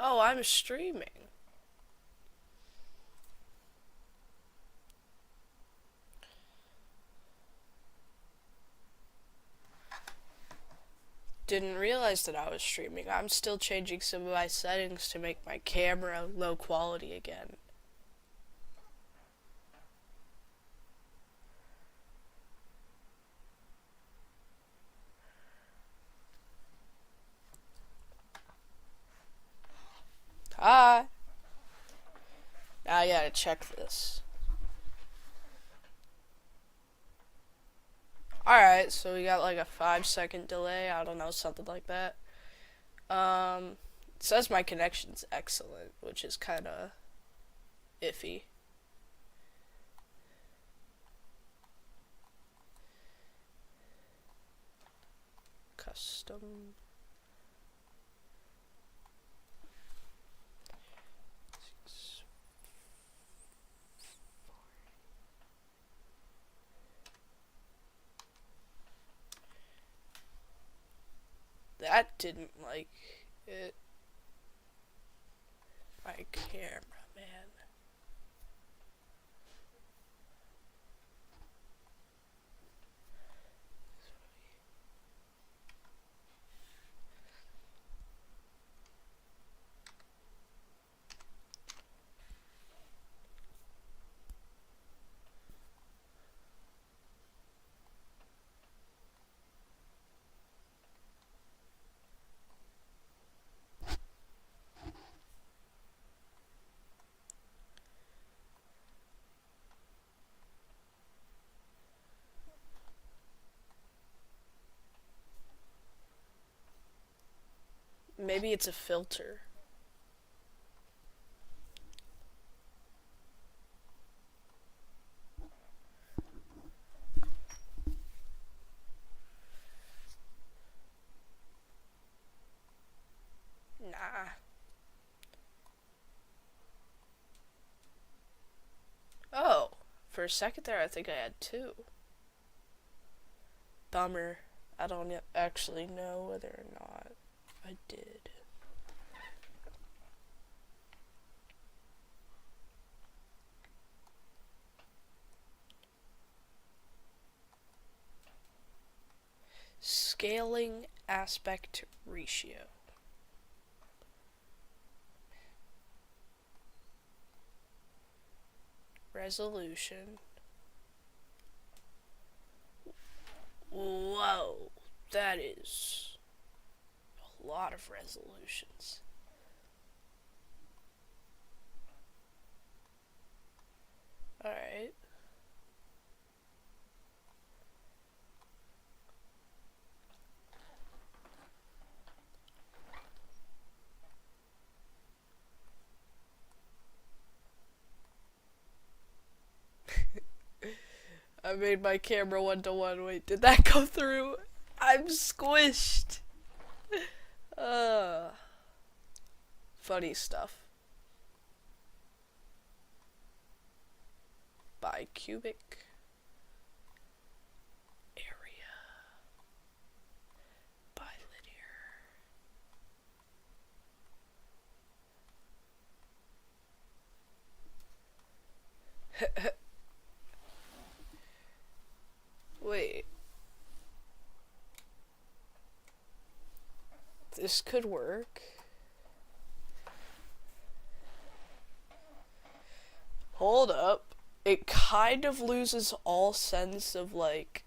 Oh, I'm streaming. Didn't realize that I was streaming. I'm still changing some of my settings to make my camera low quality again. Hi. Now I gotta check this. Alright, so we got like a 5-second delay. I don't know, something like that. It says my connection's excellent, which is kind of iffy. Custom. That didn't like it. My camera, man. Maybe it's a filter. Nah. Oh, for a second there I think I had two. Bummer. I don't actually know whether or not I did. Scaling aspect ratio. Resolution. Whoa, that is a lot of resolutions. Alright. I made my camera 1:1. Wait, did that go through? I'm squished. Uh, Funny stuff. Bicubic area. Bilinear. Wait. This could work. Hold up. It kind of loses all sense of like...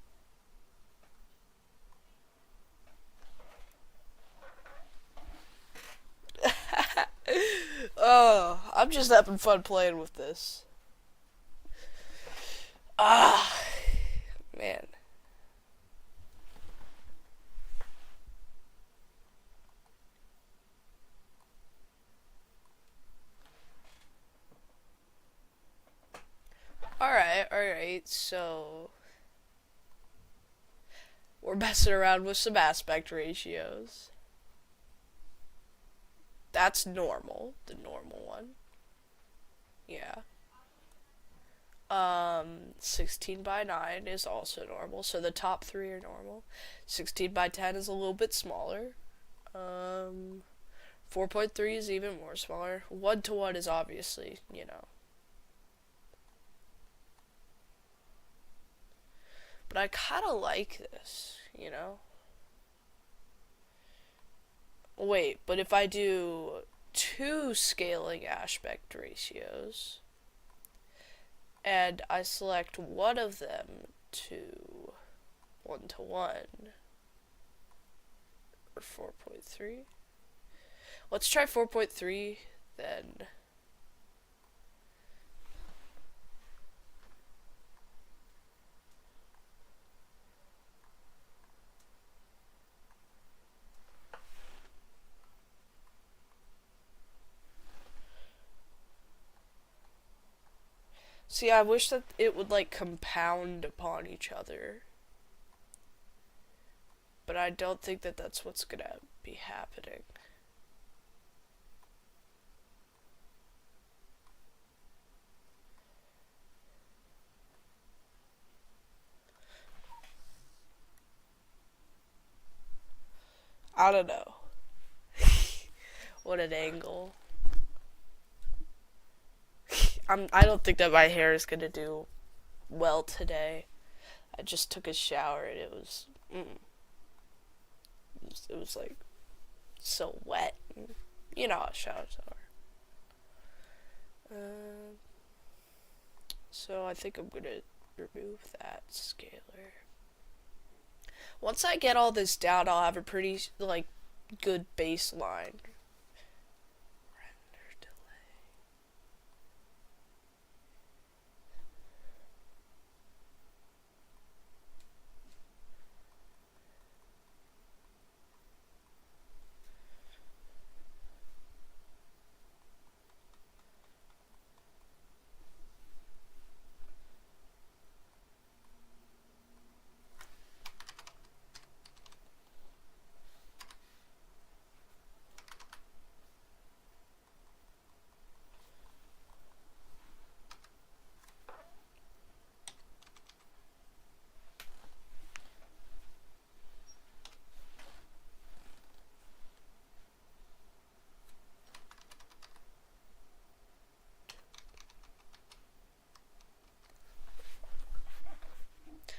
Oh, I'm just having fun playing with this. Ah, man. Alright, so we're messing around with some aspect ratios. That's normal, the normal one. Yeah. 16 by 9 is also normal, so the top three are normal. 16 by 10 is a little bit smaller. 4.3 is even more smaller. 1 to 1 is obviously, But I kind of like this. Wait, but if I do two scaling aspect ratios, and I select one of them to 1 to 1, or 4.3. Let's try 4.3, then. See, I wish that it would, like, compound upon each other. But I don't think that that's what's gonna be happening. I don't know. What an angle. I don't think that my hair is gonna do well today. I just took a shower and it was like so wet. You know how showers are. So I think I'm gonna remove that scaler. Once I get all this down, I'll have a pretty like good baseline. Render delay.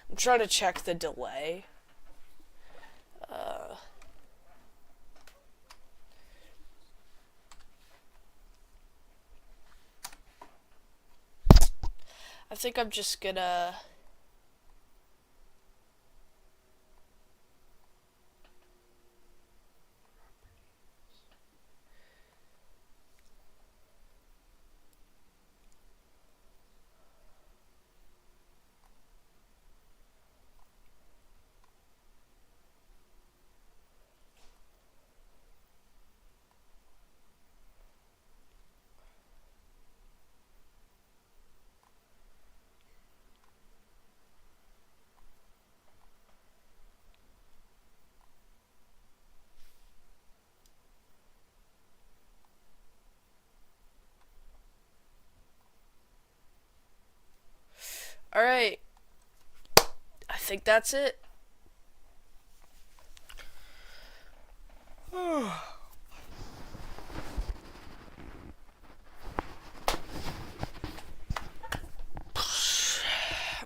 I'm trying to check the delay. I think I'm just gonna Alright. I think that's it. I'm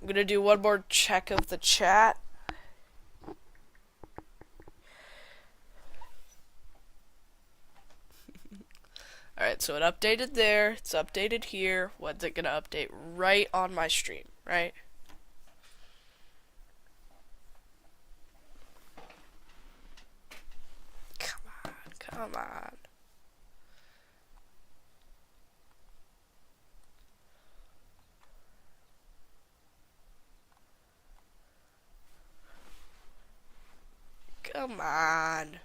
gonna do one more check of the chat. Alright, so it updated there. It's updated here. When's it gonna update? Right on my stream, right? Come on, come on. Come on.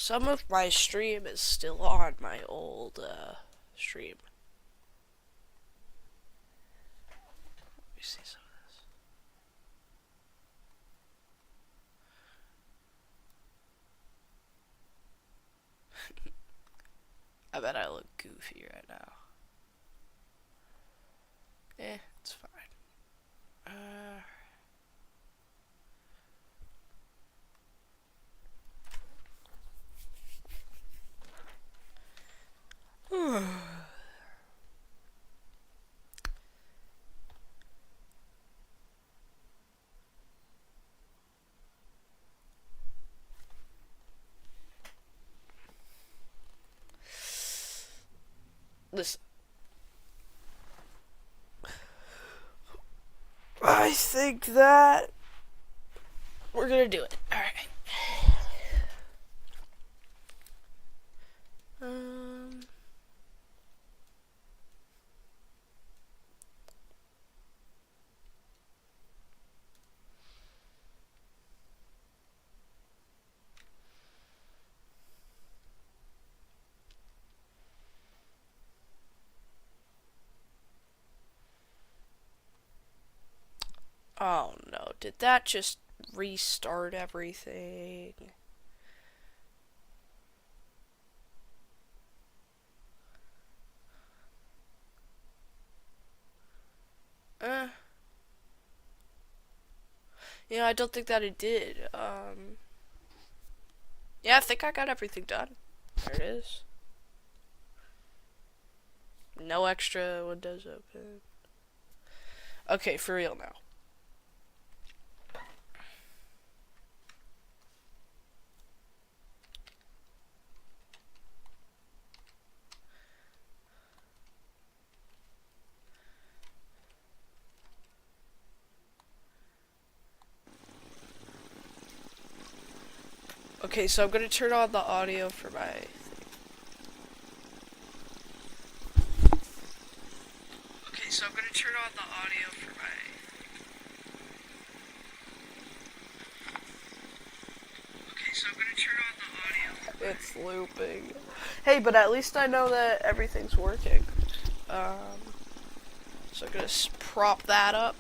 some of my stream is still on my old stream. Let me see some of this. I bet I look goofy right now. It's fine. Listen. I think that we're gonna do it. Alright. Oh no, did that just restart everything? Yeah, I don't think that it did. Yeah, I think I got everything done. There it is. No extra windows open. Okay, for real now. Okay, so I'm gonna turn on the audio for my... Okay, so I'm gonna turn on the audio for my... Okay, so I'm gonna turn on the audio. It's looping. Hey, but at least I know that everything's working. So I'm gonna prop that up.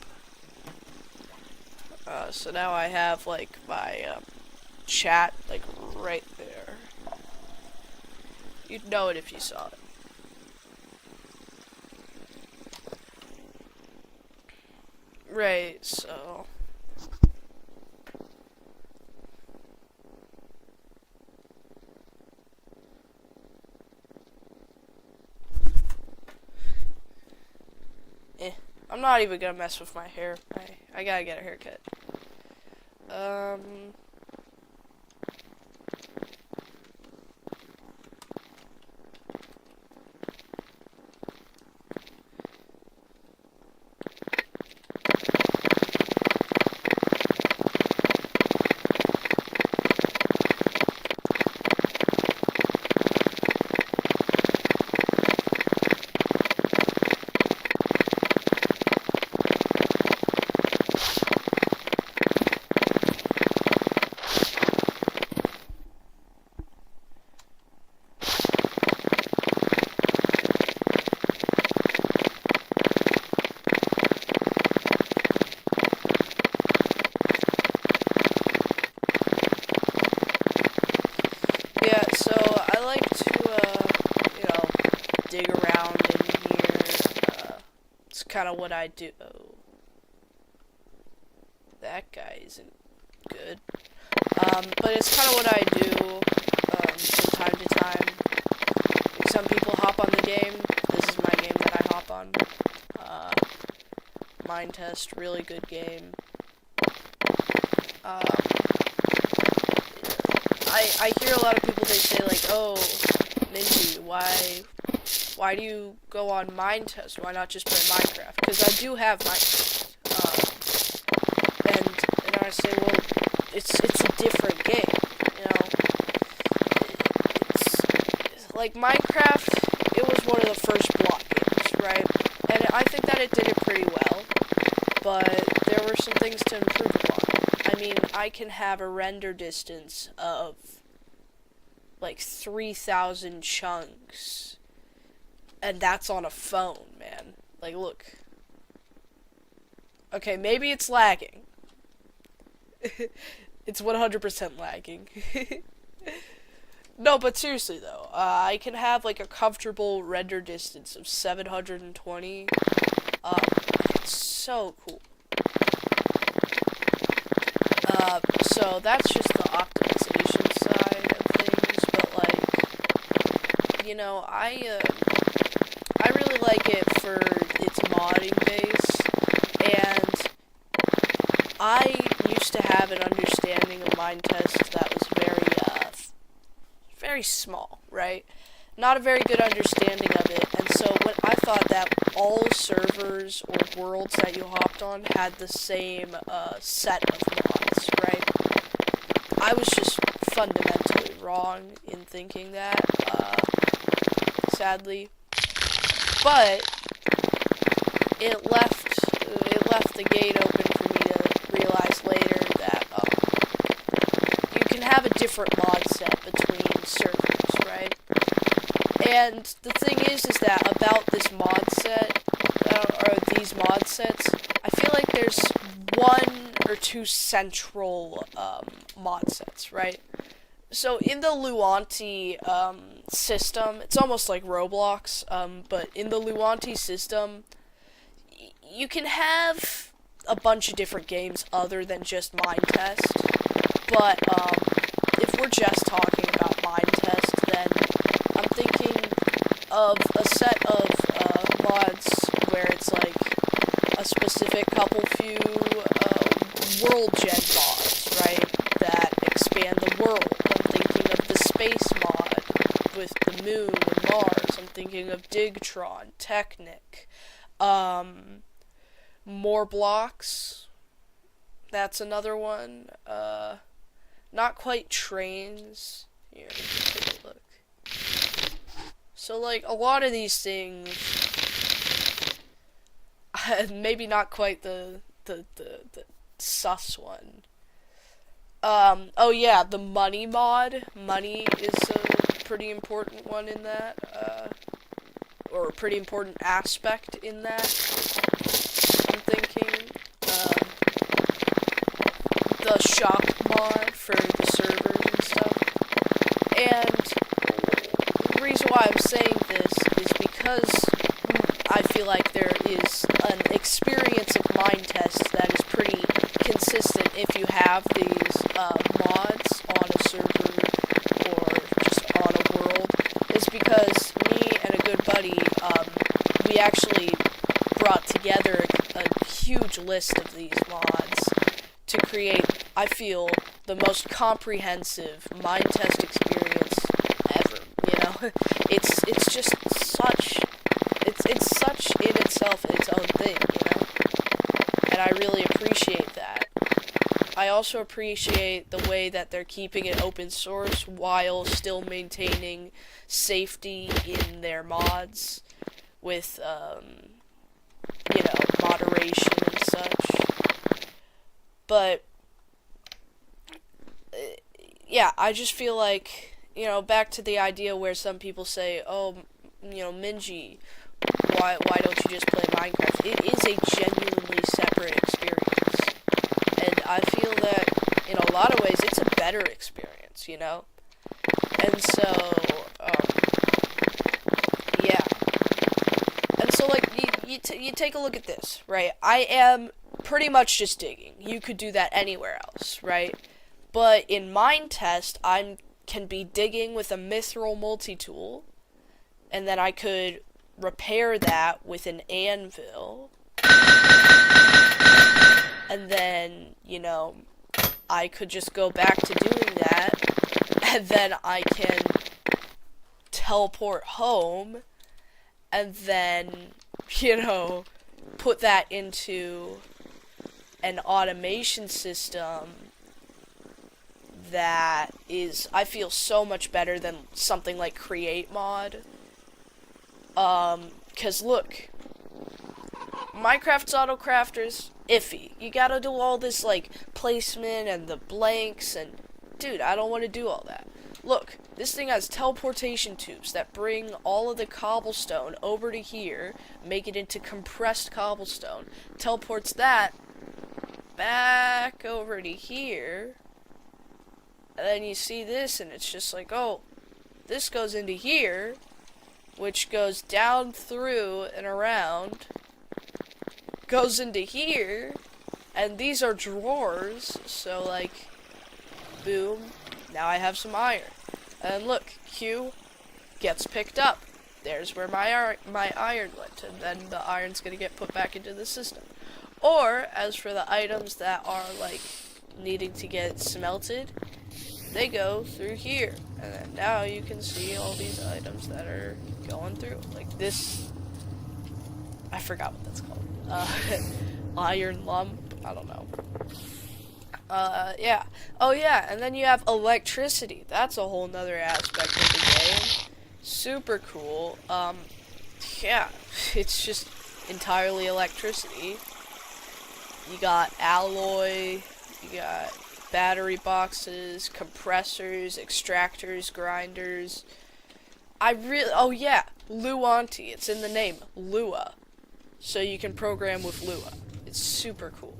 So now I have, like, my, chat, like, right there. You'd know it if you saw it. Right, so... I'm not even gonna mess with my hair. I gotta get a haircut. Yeah, so I like to, you know, dig around in here. It's kind of what I do. Oh, that guy isn't good. But it's kind of what I do, from time to time. Like some people hop on the game. This is my game that I hop on. Mind Test, really good game. I hear a lot of people, they say like, oh, Ninja, why do you go on Mind Test? Why not just play Minecraft? Because I do have Minecraft. And I say, well, it's a different game, you know. It's like Minecraft, it was one of the first block games, right? And I think that it did it pretty well, but there were some things to improve upon. I mean, I can have a render distance of like 3,000 chunks. And that's on a phone, man. Like, look. Okay, maybe it's lagging. It's 100% lagging. No, but seriously though, I can have like a comfortable render distance of 720. It's so cool. So that's just the optimization side of things, but like, you know, I really like it for its modding base, and I used to have an understanding of mind tests that was very small, right? Not a very good understanding of it, and so when I thought that all servers or worlds that you hopped on had the same set of mods, right? I was just fundamentally wrong in thinking that, sadly. But it left the gate open for me to realize later that you can have a different mod set between servers, right? And the thing is that about this mod set, or these mod sets, I feel like there's one or two central mod sets, right? So in the Luanti system, it's almost like Roblox, but in the Luanti system, you can have a bunch of different games other than just Mind Test, but if we're just talking about Mind Test, then I'm thinking of a set of mods where it's like a specific couple few world gen mods, right, that expand the world. I'm thinking of the space mod with the moon and Mars. I'm thinking of Digtron, Technic, more blocks. That's another one. Not quite trains. Here, take a look. So, like, a lot of these things, maybe not quite the sus one. Oh yeah, the money mod. Money is a pretty important one in that, or a pretty important aspect in that. I'm thinking, the shop mod for the servers and stuff. And the reason why I'm saying this is because I feel like there is an experience of Mind Test that is pretty consistent if you have these mods on a server or just on a world, is because me and a good buddy, we actually brought together a huge list of these mods to create, I feel, the most comprehensive Mind Test experience ever, you know? It's just such, it's such in itself its own thing, you know? And I really appreciate that. I also appreciate the way that they're keeping it open source while still maintaining safety in their mods with, you know, moderation and such. But, yeah, I just feel like, you know, back to the idea where some people say, oh, you know, mjny, why don't you just play Minecraft? It is a genuinely separate experience. And I feel that, in a lot of ways, it's a better experience, you know? And so, yeah. And so, like, you take a look at this, right? I am pretty much just digging. You could do that anywhere else, right? But in Mind Test, I can be digging with a mithril multi-tool, and then I could repair that with an anvil, and then, you know, I could just go back to doing that, and then I can teleport home, and then, you know, put that into an automation system that is, I feel, so much better than something like Create Mod. 'Cause look, Minecraft's autocrafter's iffy. You gotta do all this, like, placement and the blanks, and, dude, I don't want to do all that. look, this thing has teleportation tubes that bring all of the cobblestone over to here, make it into compressed cobblestone, teleports that back over to here, and then you see this, and it's just like, oh, this goes into here, which goes down through and around, goes into here, and these are drawers, so like, boom, now I have some iron. And look, Q gets picked up. There's where my iron went, and then the iron's gonna get put back into the system. Or, as for the items that are, like, needing to get smelted, they go through here. And then now you can see all these items that are going through. Like this, I forgot what that's called. Iron lump, I don't know. Yeah. Oh yeah, and then you have electricity. That's a whole nother aspect of the game. Super cool. Yeah, it's just entirely electricity. You got alloy, you got battery boxes, compressors, extractors, grinders. Oh yeah, Luanti, it's in the name, Lua. So you can program with Lua. It's super cool.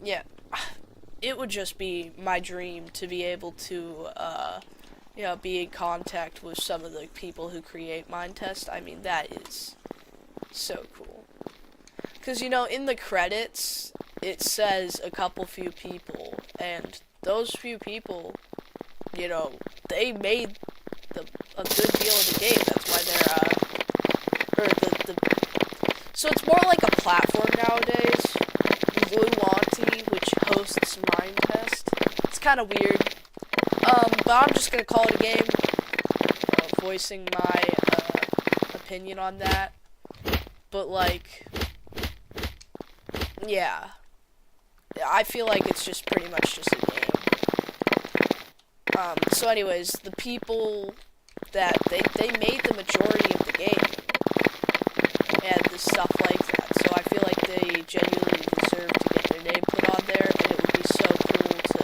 Yeah, it would just be my dream to be able to, be in contact with some of the people who create Mindtest. I mean, that is so cool. Because, in the credits, it says a few people, and those few people, they made a good deal of the game. That's why they're, so it's more like a platform nowadays. Luanti, which hosts Mindtest. It's kind of weird. But I'm just gonna call it a game. Voicing my opinion on that. But like, yeah, I feel like it's just pretty much just a game. So anyways, the people that they made the majority of the game and the stuff like that. So I feel like they genuinely deserve to get their name put on there, and it would be so cool to,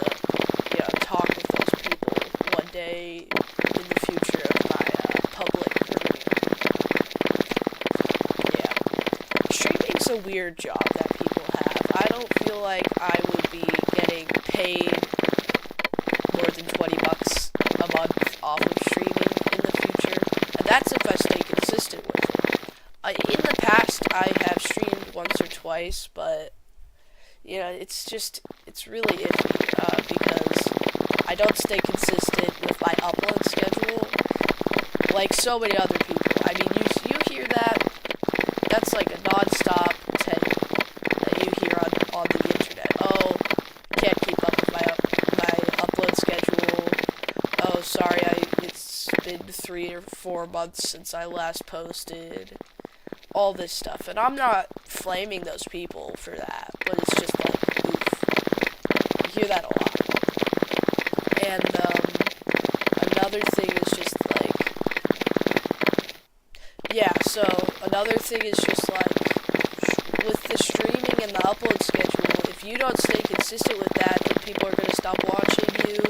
talk with those people one day in the future of my public career. Yeah. Streaming's a weird job that people have. I don't feel like I would be getting paid more than $20 a month off of streaming in the future, and that's if I stay consistent with it. In the past, I have streamed once or twice, but, it's really iffy, because I don't stay consistent with my upload schedule, like so many other people. I mean, you hear that, that's like a non-stop thing that you hear on the internet. Oh, can't keep up with my upload schedule. Oh, sorry, it's been 3 or 4 months since I last posted. All this stuff, and I'm not flaming those people for that, but it's just like, oof. You hear that a lot. And, another thing is just like, yeah, so, another thing is just like, with the streaming and the upload schedule, if you don't stay consistent with that, then people are gonna stop watching you,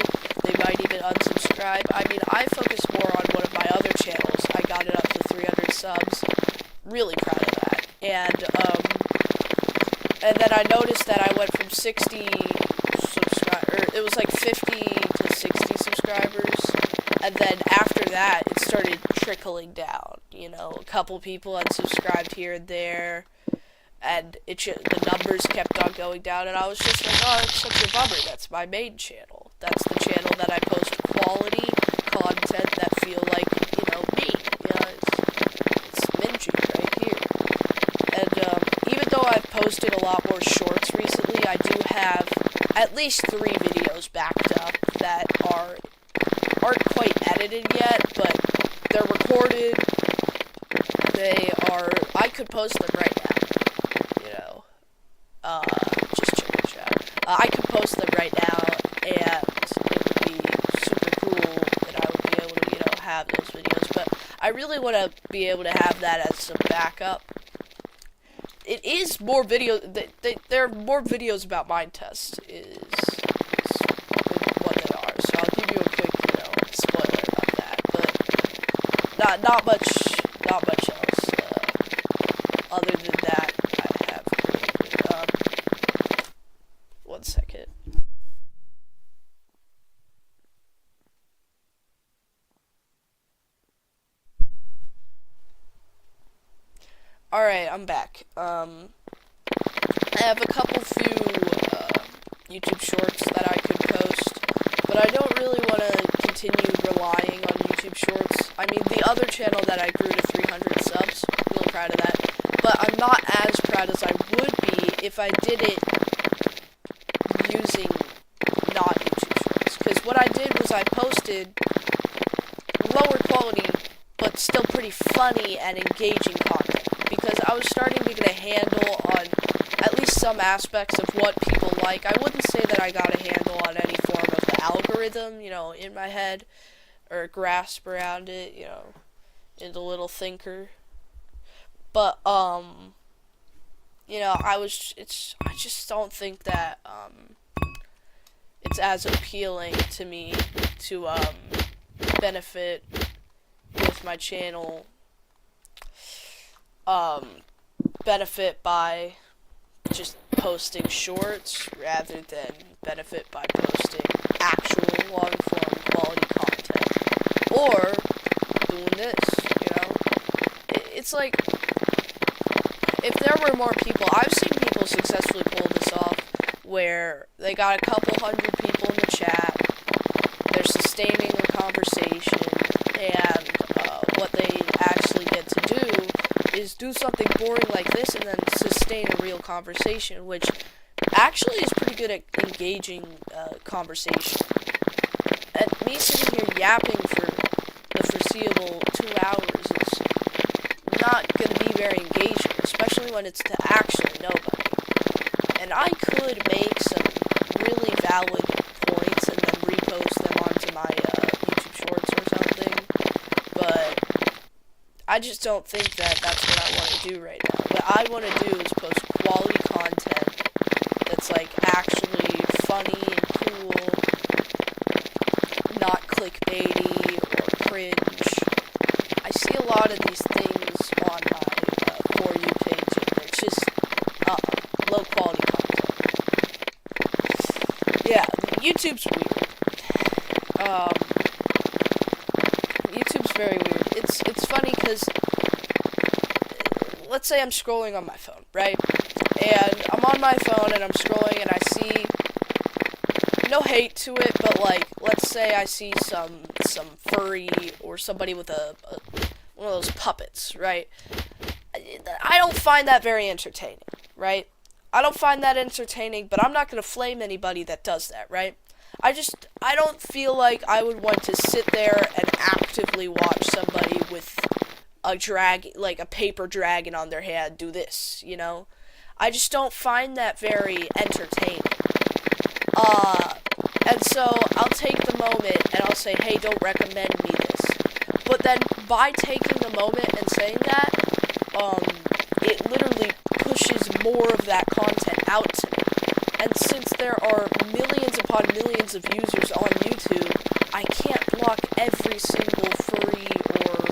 they might even unsubscribe. I mean, I focus more on one of my other channels. I got it up to 300 subs. Really proud of that. And then I noticed that I went from 60 it was like 50 to 60 subscribers, and then after that it started trickling down. A couple people unsubscribed here and there, and the numbers kept on going down, and I was just like, oh, it's such a bummer. That's my main channel. That's the channel that I post quality content that feel like, me. It's mjny right here. And even though I've posted a lot more shorts recently, I do have at least 3 videos backed up that aren't quite edited yet, but they're recorded. I could post them right now, just checking chat. I could post them right now, and it would be super cool, and I would be able to, have those videos, but I really want to be able to have that as some backup. It is more videos, there are more videos about Mindtest, is what not much else other than that I have created. One second. Alright, I'm back. I have a few YouTube shorts that I could post, but I don't really want to continue relying on YouTube shorts. I mean, the other channel that I grew to 300 subs, I'm really proud of that, but I'm not as proud as I would be if I did it using not YouTube shorts. Because what I did was I posted lower quality, but still pretty funny and engaging content. Because I was starting to get a handle on at least some aspects of what people like. I wouldn't say that I got a handle on any form of the algorithm, in my head, or a grasp around it, in the little thinker. But, I just don't think that, it's as appealing to me to, benefit with my channel, benefit by just posting shorts rather than benefit by posting actual long-form quality content, or doing this, It's like, if there were more people, I've seen people successfully pull this off, where they got a couple hundred people in the chat, they're sustaining a conversation, and what they actually get to do is do something boring like this and then sustain a real conversation, which actually is pretty good at engaging conversation. And me sitting here yapping for the foreseeable 2 hours is not going to be very engaging, especially when it's to actually nobody. And I could make some really valid points and then repost them onto my YouTube Shorts or something, but I just don't think that that's what I want to do right now. What I want to do is post quality content that's, like, actually funny and cool, not clickbaity or cringe. I see a lot of these things on my For You page, and it's just low quality content. Yeah, YouTube's weird. YouTube's very weird. It's funny because, let's say I'm scrolling on my phone, right? And I'm on my phone and I'm scrolling and I see, no hate to it, but, like, let's say I see some furry or somebody with one of those puppets, right? I don't find that very entertaining, right? I don't find that entertaining, but I'm not going to flame anybody that does that, right? I don't feel like I would want to sit there and actively watch somebody with a paper dragon on their head do this, I just don't find that very entertaining. And so I'll take the moment and I'll say, hey, don't recommend me this. But then by taking the moment and saying that, it literally pushes more of that content out to me. And since there are millions upon millions of users on YouTube, I can't block every single furry or,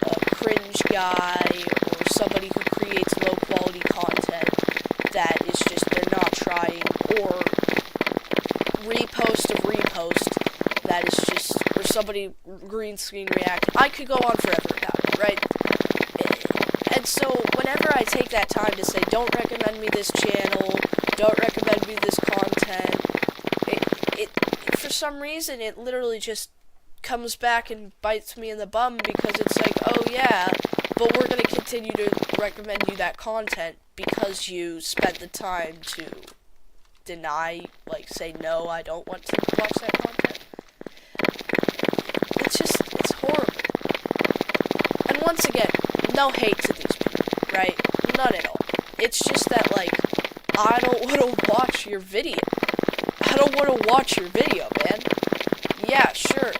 a cringe guy or somebody who creates low quality content that is just, they're not trying, or repost that is just, or somebody green screen reacting. I could go on forever about it, right? And so whenever I take that time to say, don't recommend me this channel, don't recommend me this content, it for some reason, it literally just comes back and bites me in the bum, because it's like, oh yeah, but we're going to continue to recommend you that content because you spent the time to deny, say, no, I don't want to watch that content. It's horrible. And once again, no hate to these people, right? None at all. It's just that, I don't want to watch your video. I don't want to watch your video, man. Yeah, sure.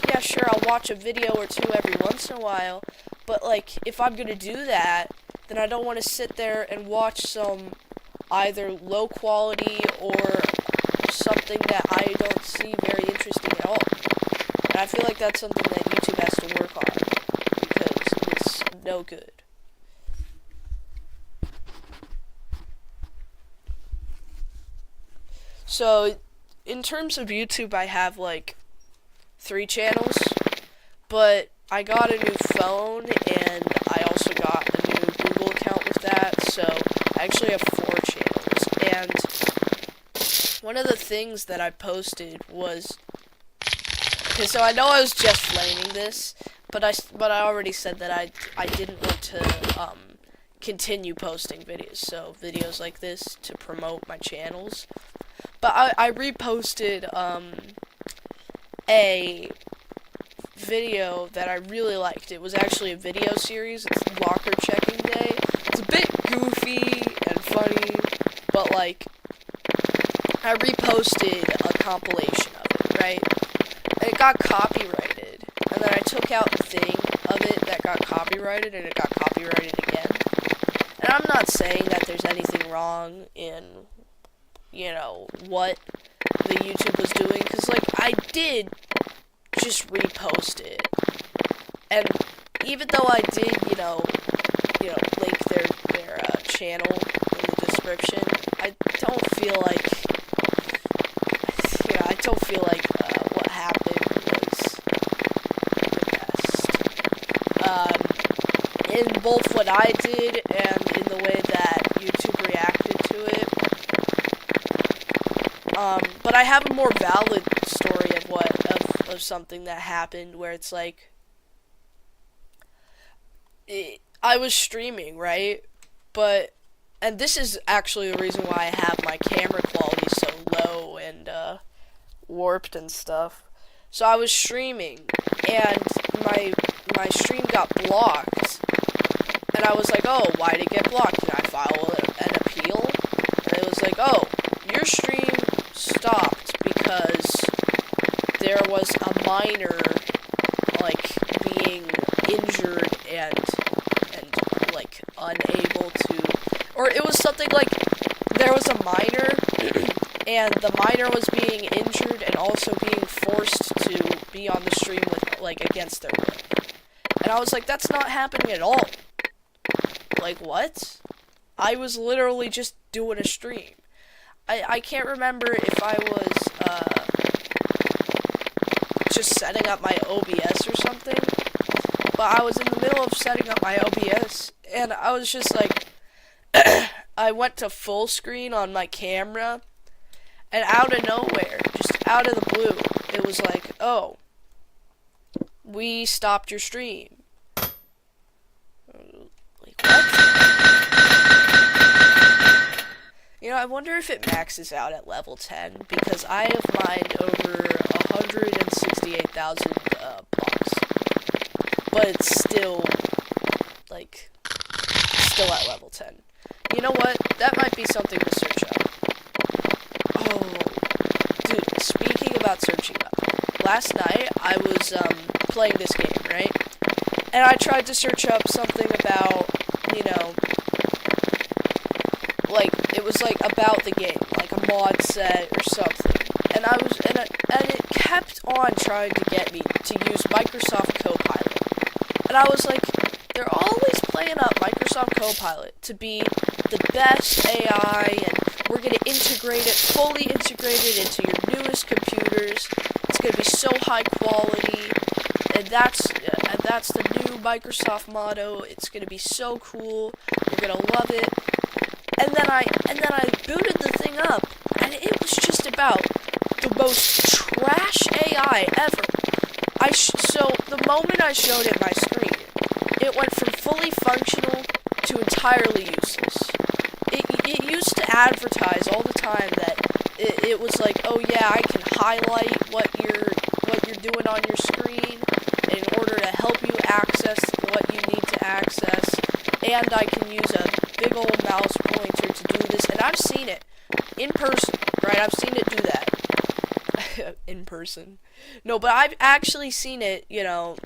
Yeah, sure, I'll watch a video or two every once in a while, but, if I'm gonna do that, then I don't want to sit there and watch some either low quality or something that I don't see very interesting at all. And I feel like that's something that YouTube has to work on, because it's no good. So, in terms of YouTube, I have, like, 3 channels, but I got a new phone, and I also got a new Google account with that, so I actually have 4 channels, and one of the things that I posted was, okay, so I know I was just flaming this, but I already said that I didn't want to, continue posting videos, so videos like this to promote my channels. But I reposted, a video that I really liked. It was actually a video series. It's Locker Checking Day. It's a bit goofy and funny, but, like, I reposted a compilation of it, right? And it got copyrighted. And then I took out the thing of it that got copyrighted, and it got copyrighted again. And I'm not saying that there's anything wrong in, you know, what the YouTube was doing, because, like, I did just repost it, and even though I did, you know, link their channel in the description, I don't feel like, what happened was the best, in both what I did and in the way that YouTube reacted to it. But I have a more valid story of something that happened, where it's like, I was streaming, right? And this is actually the reason why I have my camera quality so low and, warped and stuff. So I was streaming, and my stream got blocked, and I was like, oh, why did it get blocked? Can I file an appeal? And it was like, oh, your stream stopped because there was a minor, like, being injured and like, unable to, or it was something like, there was a minor, and the minor was being injured and also being forced to be on the stream with, like, against their will. And I was like, that's not happening at all. Like, what? I was literally just doing a stream. I can't remember if I was, just setting up my OBS or something, but I was in the middle of setting up my OBS, and I was just like, I went to full screen on my camera, and out of nowhere, just out of the blue, it was like, oh, we stopped your stream. Like, what? You know, I wonder if it maxes out at level 10, because I have mined over 168,000 blocks. But it's still, like, still at level 10. You know what? That might be something to search up. Oh, dude, speaking about searching up, last night I was, playing this game, right? And I tried to search up something about, you know, like, it was, like, about the game, like a mod set or something. And and it kept on trying to get me to use Microsoft Copilot. And I was like, they're always playing up Microsoft Copilot to be the best AI, and we're going to integrate it, fully integrated into your newest computers. It's going to be so high quality, and that's the new Microsoft motto. It's going to be so cool. You're going to love it. And then I booted the thing up, and it was just about the most trash AI ever. So the moment I showed it my screen, it went from fully functional to entirely useless. It used to advertise all the time that it was like, oh yeah, I can highlight what you're doing on your screen in order to help you access what you need to access, and I can use a big old mouse pointer to do this, and I've seen it in person, right? I've seen it do that in person. No, but I've actually seen it, you know,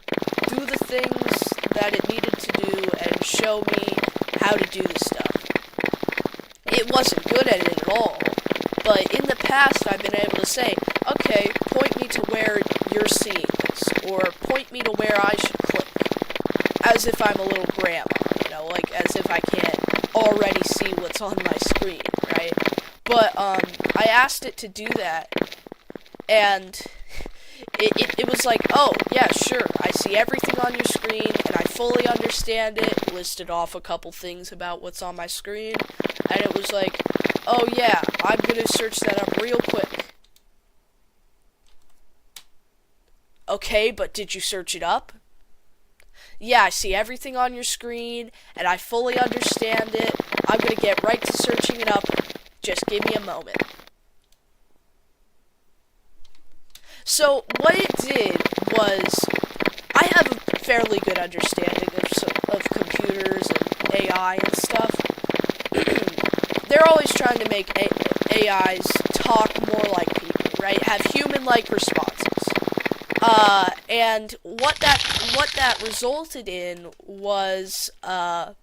do the things that it needed to do and show me how to do this stuff. It wasn't good at it at all, but in the past I've been able to say, okay, point me to where you're seeing this, or point me to where I should click, as if I'm a little grandma, like as if I can't already see what's on my screen, right? But I asked it to do that, and it was like, oh, yeah, sure, I see everything on your screen, and I fully understand it, listed off a couple things about what's on my screen, and it was like, oh yeah, I'm gonna search that up real quick. Okay, but did you search it up? Yeah, I see everything on your screen, and I fully understand it. I'm gonna get right to searching it up. Just give me a moment. So, what it did was, I have a fairly good understanding of computers and AI and stuff. They're always trying to make AIs talk more like people, right? Have human-like responses. And what that resulted in was, like,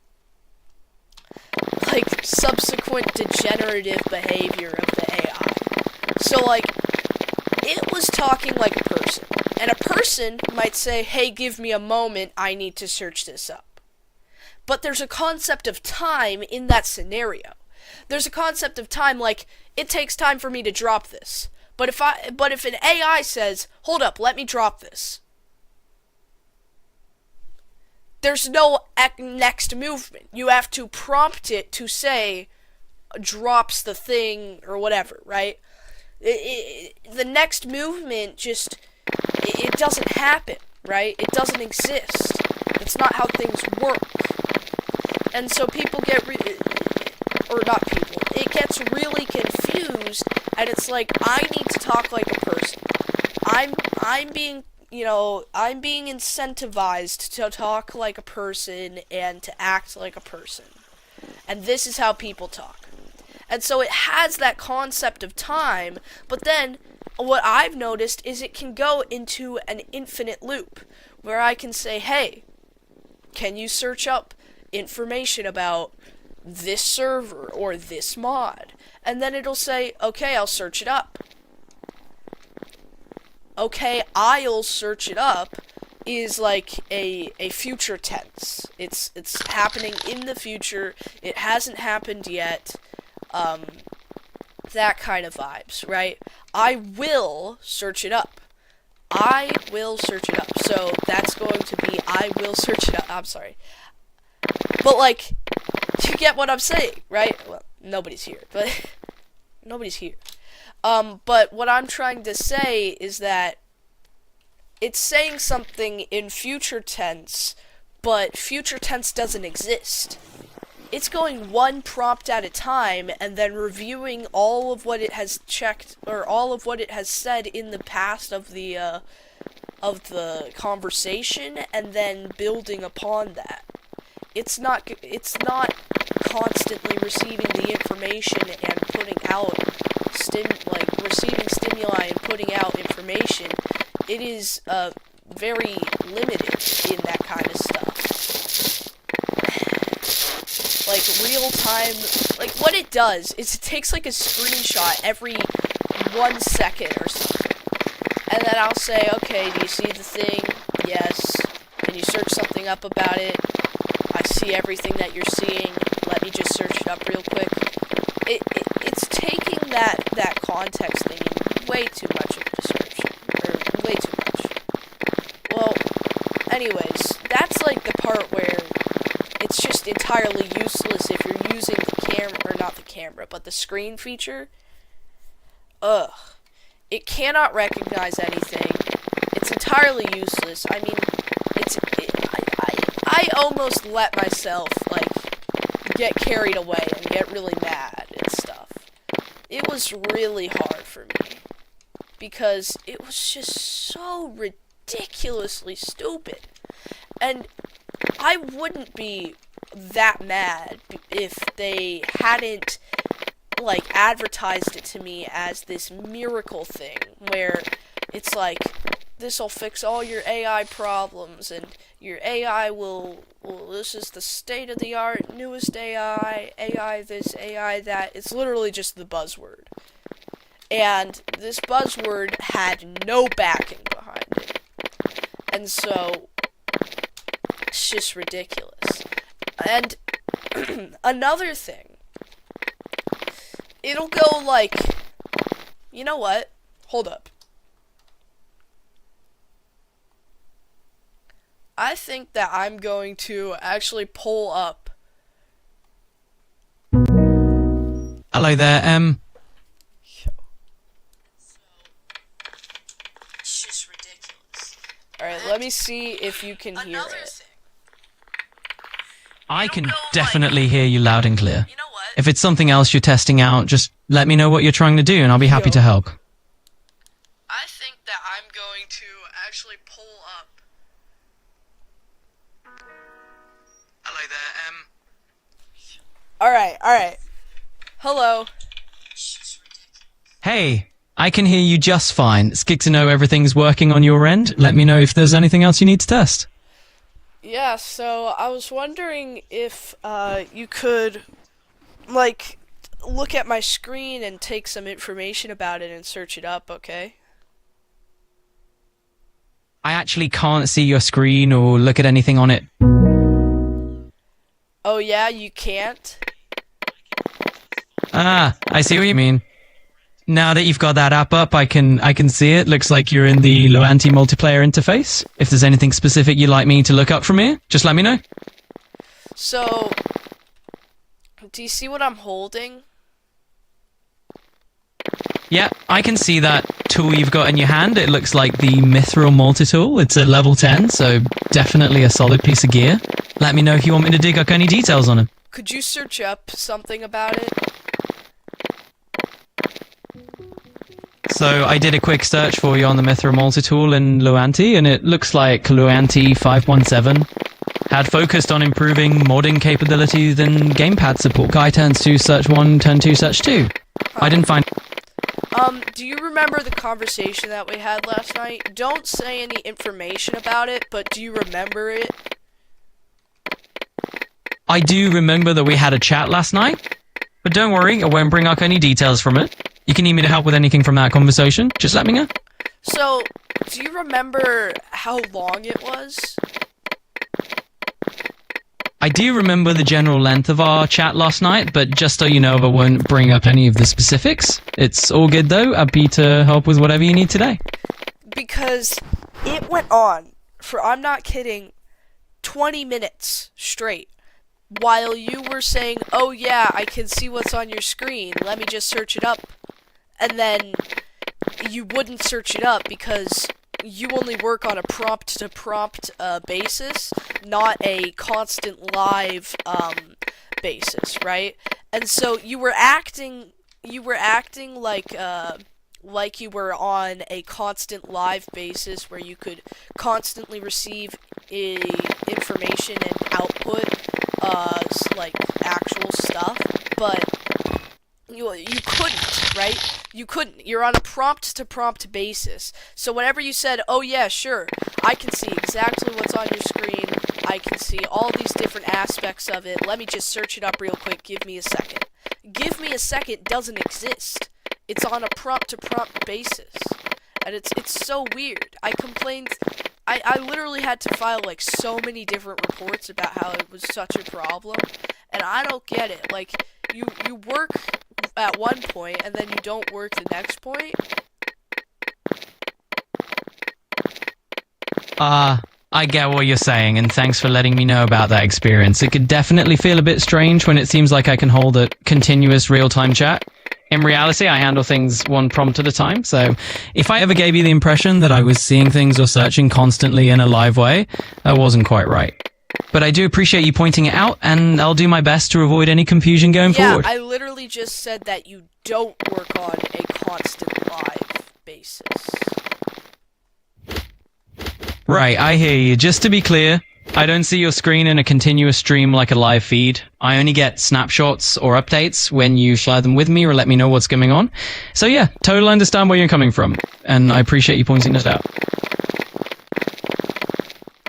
subsequent degenerative behavior of the AI. So, like, it was talking like a person. And a person might say, hey, give me a moment, I need to search this up. But there's a concept of time in that scenario. There's a concept of time, like, it takes time for me to drop this. But if an AI says, hold up, let me drop this, there's no next movement. You have to prompt it to say, drops the thing, or whatever, right? The next movement just, it doesn't happen, right? It doesn't exist. It's not how things work. And so people get, or not people, it gets really confused, and it's like, I need to talk like a person. I'm being incentivized to talk like a person and to act like a person. And this is how people talk. And so it has that concept of time, but then what I've noticed is it can go into an infinite loop, where I can say, hey, can you search up information about this server or this mod? And then it'll say, okay, I'll search it up. Okay, I'll search it up is like a future tense. It's happening in the future. It hasn't happened yet. That kind of vibes, right? I will search it up. I will search it up. So that's going to be I will search it up. I'm sorry. But, like, you get what I'm saying, right? Well, nobody's here, but nobody's here. But what I'm trying to say is that it's saying something in future tense, but future tense doesn't exist. It's going one prompt at a time and then reviewing all of what it has checked, or all of what it has said in the past of the conversation, and then building upon that. It's not constantly receiving the information and putting out receiving stimuli and putting out information. It is very limited in that kind of stuff. Like, real time, like, what it does is it takes, like, a screenshot every 1 second or something. And then I'll say, okay, do you see the thing? Yes. Can you search something up about it? I see everything that you're seeing. Let me just search it up real quick. It's taking that context thing in way too much of a description. Or way too much. Well, anyways, that's, like, the part where it's just entirely useless if you're using the camera, or not the camera, but the screen feature. Ugh. It cannot recognize anything. It's entirely useless. I mean, I almost let myself, like, get carried away and get really mad and stuff. It was really hard for me, because it was just so ridiculously stupid. And I wouldn't be that mad if they hadn't, like, advertised it to me as this miracle thing, where it's like, this'll fix all your AI problems, and your AI will, this is the state-of-the-art, newest AI this, AI that. It's literally just the buzzword. And this buzzword had no backing behind it. And so, it's just ridiculous. And another thing, it'll go like, you know what? Hold up. I think that I'm going to actually pull up. Hello there, It's just ridiculous. Alright, let me see if you can hear it. I can definitely hear you loud and clear. You know what? If it's something else you're testing out, just let me know what you're trying to do and I'll be happy to help. I think that I'm going to actually pull up. Hello there, Alright. Hello. Hey, I can hear you just fine. It's good to know everything's working on your end. Let me know if there's anything else you need to test. Yeah, so I was wondering if you could, like, look at my screen and take some information about it and search it up, okay? I actually can't see your screen or look at anything on it. Oh yeah, you can't? Ah, I see what you mean. Now that you've got that app up, I can see it. Looks like you're in the Loanti multiplayer interface. If there's anything specific you'd like me to look up from here, just let me know. So, do you see what I'm holding? Yeah, I can see that tool you've got in your hand. It looks like the Mithril multi-tool. It's at level 10, so definitely a solid piece of gear. Let me know if you want me to dig up any details on it. Could you search up something about it? So I did a quick search for you on the Mithril multi-tool in Loanti, and it looks like Loanti 517 had focused on improving modding capabilities and gamepad support. Guy turns 2, search 1, turn 2, search 2. I didn't find... Do you remember the conversation that we had last night? Don't say any information about it, but do you remember it? I do remember that we had a chat last night, but don't worry, I won't bring up any details from it. You can need me to help with anything from that conversation, just let me know. So, do you remember how long it was? I do remember the general length of our chat last night, but just so you know, I won't bring up any of the specifics. It's all good though, happy to help with whatever you need today. Because it went on for, I'm not kidding, 20 minutes straight. While you were saying, oh yeah, I can see what's on your screen, let me just search it up. And then you wouldn't search it up because you only work on a prompt-to-prompt basis, not a constant live basis, right? And so you were acting like you were on a constant live basis where you could constantly receive information and output like actual stuff, but you couldn't, right? You couldn't. You're on a prompt-to-prompt basis. So whenever you said, oh yeah, sure, I can see exactly what's on your screen, I can see all these different aspects of it, let me just search it up real quick, give me a second. Give me a second doesn't exist. It's on a prompt-to-prompt basis. And it's so weird. I complained, I literally had to file like so many different reports about how it was such a problem, and I don't get it. Like, you work at one point, and then you don't work the next point. I get what you're saying, and thanks for letting me know about that experience. It could definitely feel a bit strange when it seems like I can hold a continuous real-time chat. In reality, I handle things one prompt at a time, so if I ever gave you the impression that I was seeing things or searching constantly in a live way, that wasn't quite right. But I do appreciate you pointing it out, and I'll do my best to avoid any confusion going forward. Yeah, I literally just said that you don't work on a constant live basis. Right, I hear you. Just to be clear, I don't see your screen in a continuous stream like a live feed. I only get snapshots or updates when you share them with me or let me know what's going on. So yeah, totally understand where you're coming from, and I appreciate you pointing it out.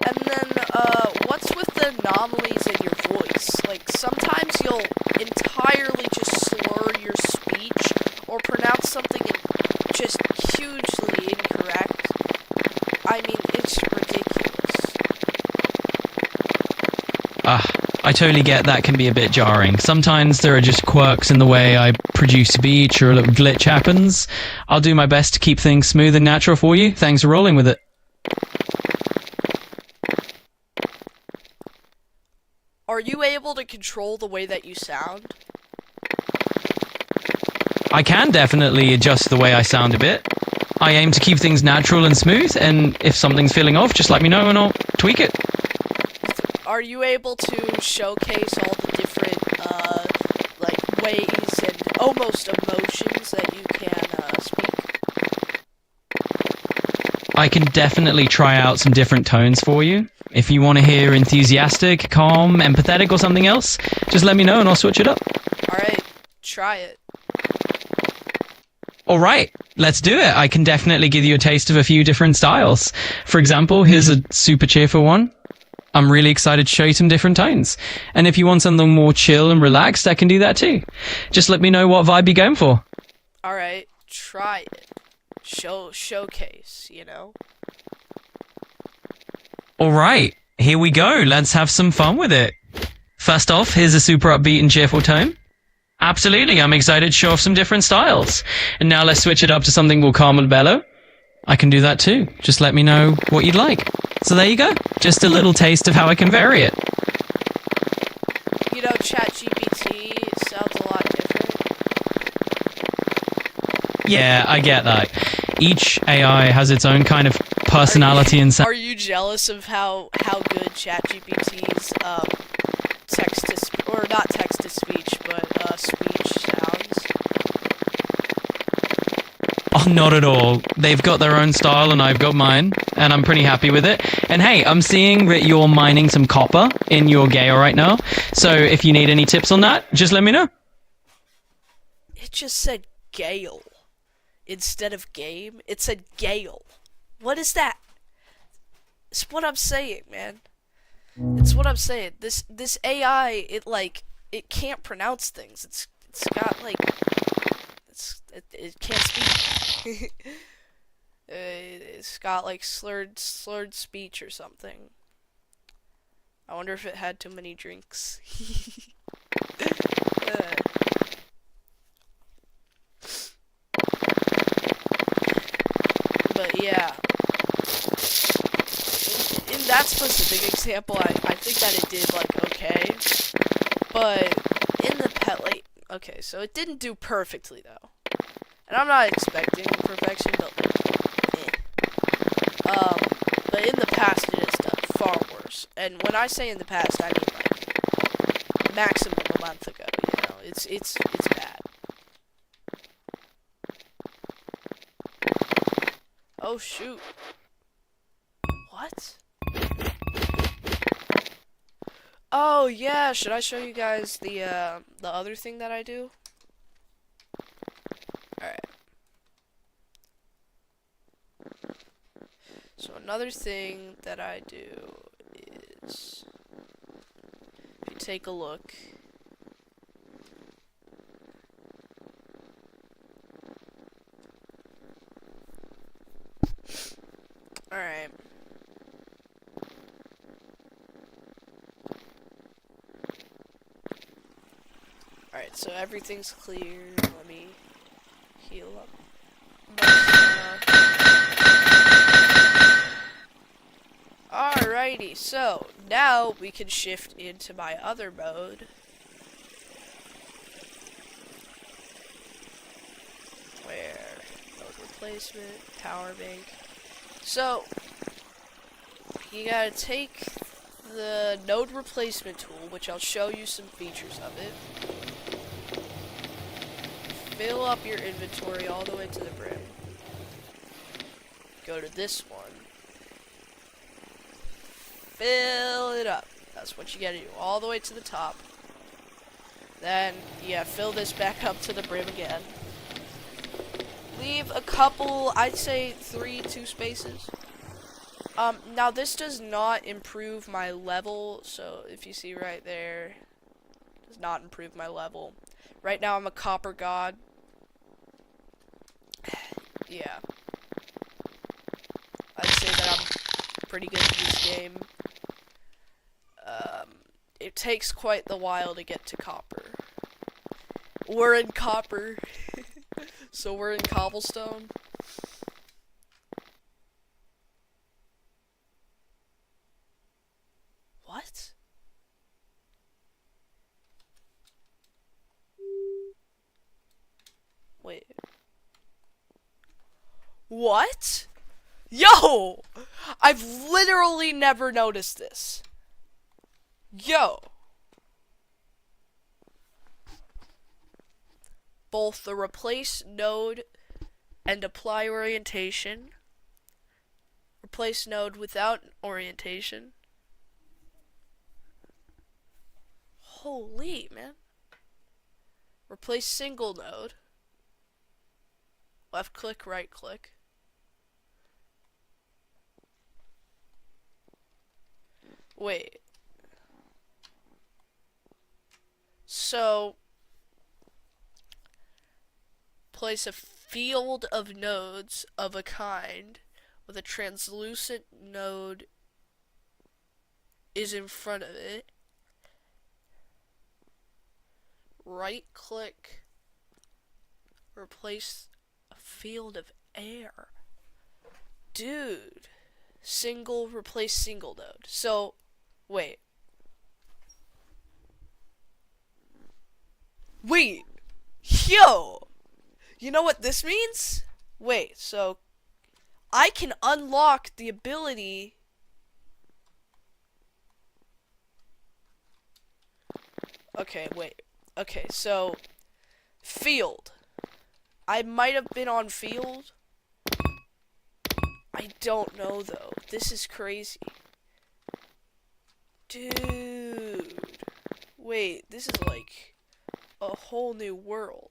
And then, what's with the anomalies in your voice? Like, sometimes you'll entirely just slur your speech or pronounce something just hugely incorrect. I mean, it's ridiculous. I totally get that can be a bit jarring. Sometimes there are just quirks in the way I produce speech or a little glitch happens. I'll do my best to keep things smooth and natural for you. Thanks for rolling with it. Are you able to control the way that you sound? I can definitely adjust the way I sound a bit. I aim to keep things natural and smooth, and if something's feeling off, just let me know and I'll tweak it. Are you able to showcase all the different, like, ways and almost emotions that you can, speak? I can definitely try out some different tones for you. If you want to hear enthusiastic, calm, empathetic, or something else, just let me know and I'll switch it up. Alright, try it. Alright, let's do it. I can definitely give you a taste of a few different styles. For example, here's a super cheerful one. I'm really excited to show you some different tones. And if you want something more chill and relaxed, I can do that too. Just let me know what vibe you're going for. Alright, try it. Showcase, you know? Alright, here we go. Let's have some fun with it. First off, here's a super upbeat and cheerful tone. Absolutely, I'm excited to show off some different styles. And now let's switch it up to something more calm and mellow. I can do that too. Just let me know what you'd like. So there you go. Just a little taste of how I can vary it. You know, ChatGPT sounds a lot different. Yeah, I get that. Each AI has its own kind of personality and sound. Are you jealous of how good ChatGPT's text to or not text to speech, but speech sounds? Oh, not at all. They've got their own style and I've got mine, and I'm pretty happy with it. And hey, I'm seeing that you're mining some copper in your Gale right now, so if you need any tips on that, just let me know. It just said Gale. Instead of game, it said Gale. What is that? It's what I'm saying, man. It's what I'm saying. This AI, it can't pronounce things. It's got like it can't speak. It's got like slurred speech or something. I wonder if it had too many drinks. But yeah, in that specific example, I think that it did like okay, but in the okay, so it didn't do perfectly though, and I'm not expecting perfection, but but in the past it has done far worse, and when I say in the past, I mean like maximum a month ago. You know, it's bad. Oh shoot. What? Oh yeah, should I show you guys the other thing that I do? Alright. So another thing that I do is, if you take a look, alright. Alright, so everything's clear. Let me heal up. Alrighty, so now we can shift into my other mode. Where node replacement, power bank. So you gotta take the node replacement tool, which I'll show you some features of it. Fill up your inventory all the way to the brim. Go to this one. Fill it up. That's what you gotta do, all the way to the top. Then, yeah, fill this back up to the brim again. Leave a couple, I'd say 2 spaces. Now this does not improve my level, so if you see right there, does not improve my level. Right now I'm a copper god. Yeah. I'd say that I'm pretty good at this game. It takes quite the while to get to copper. We're in copper. So we're in cobblestone. What? Wait. What? Yo! I've literally never noticed this. Yo. Both the replace node and apply orientation. Replace node without orientation. Holy, man. Replace single node. Left click, right click. Wait. So, place a field of nodes of a kind with a translucent node is in front of it. Right click. Replace a field of air. Dude. Single, replace single node. So, wait. Wait. Yo. You know what this means? Wait, so I can unlock the ability. Okay, wait. Okay, so field. I might have been on field. I don't know though. This is crazy. Dude. Wait, this is like a whole new world.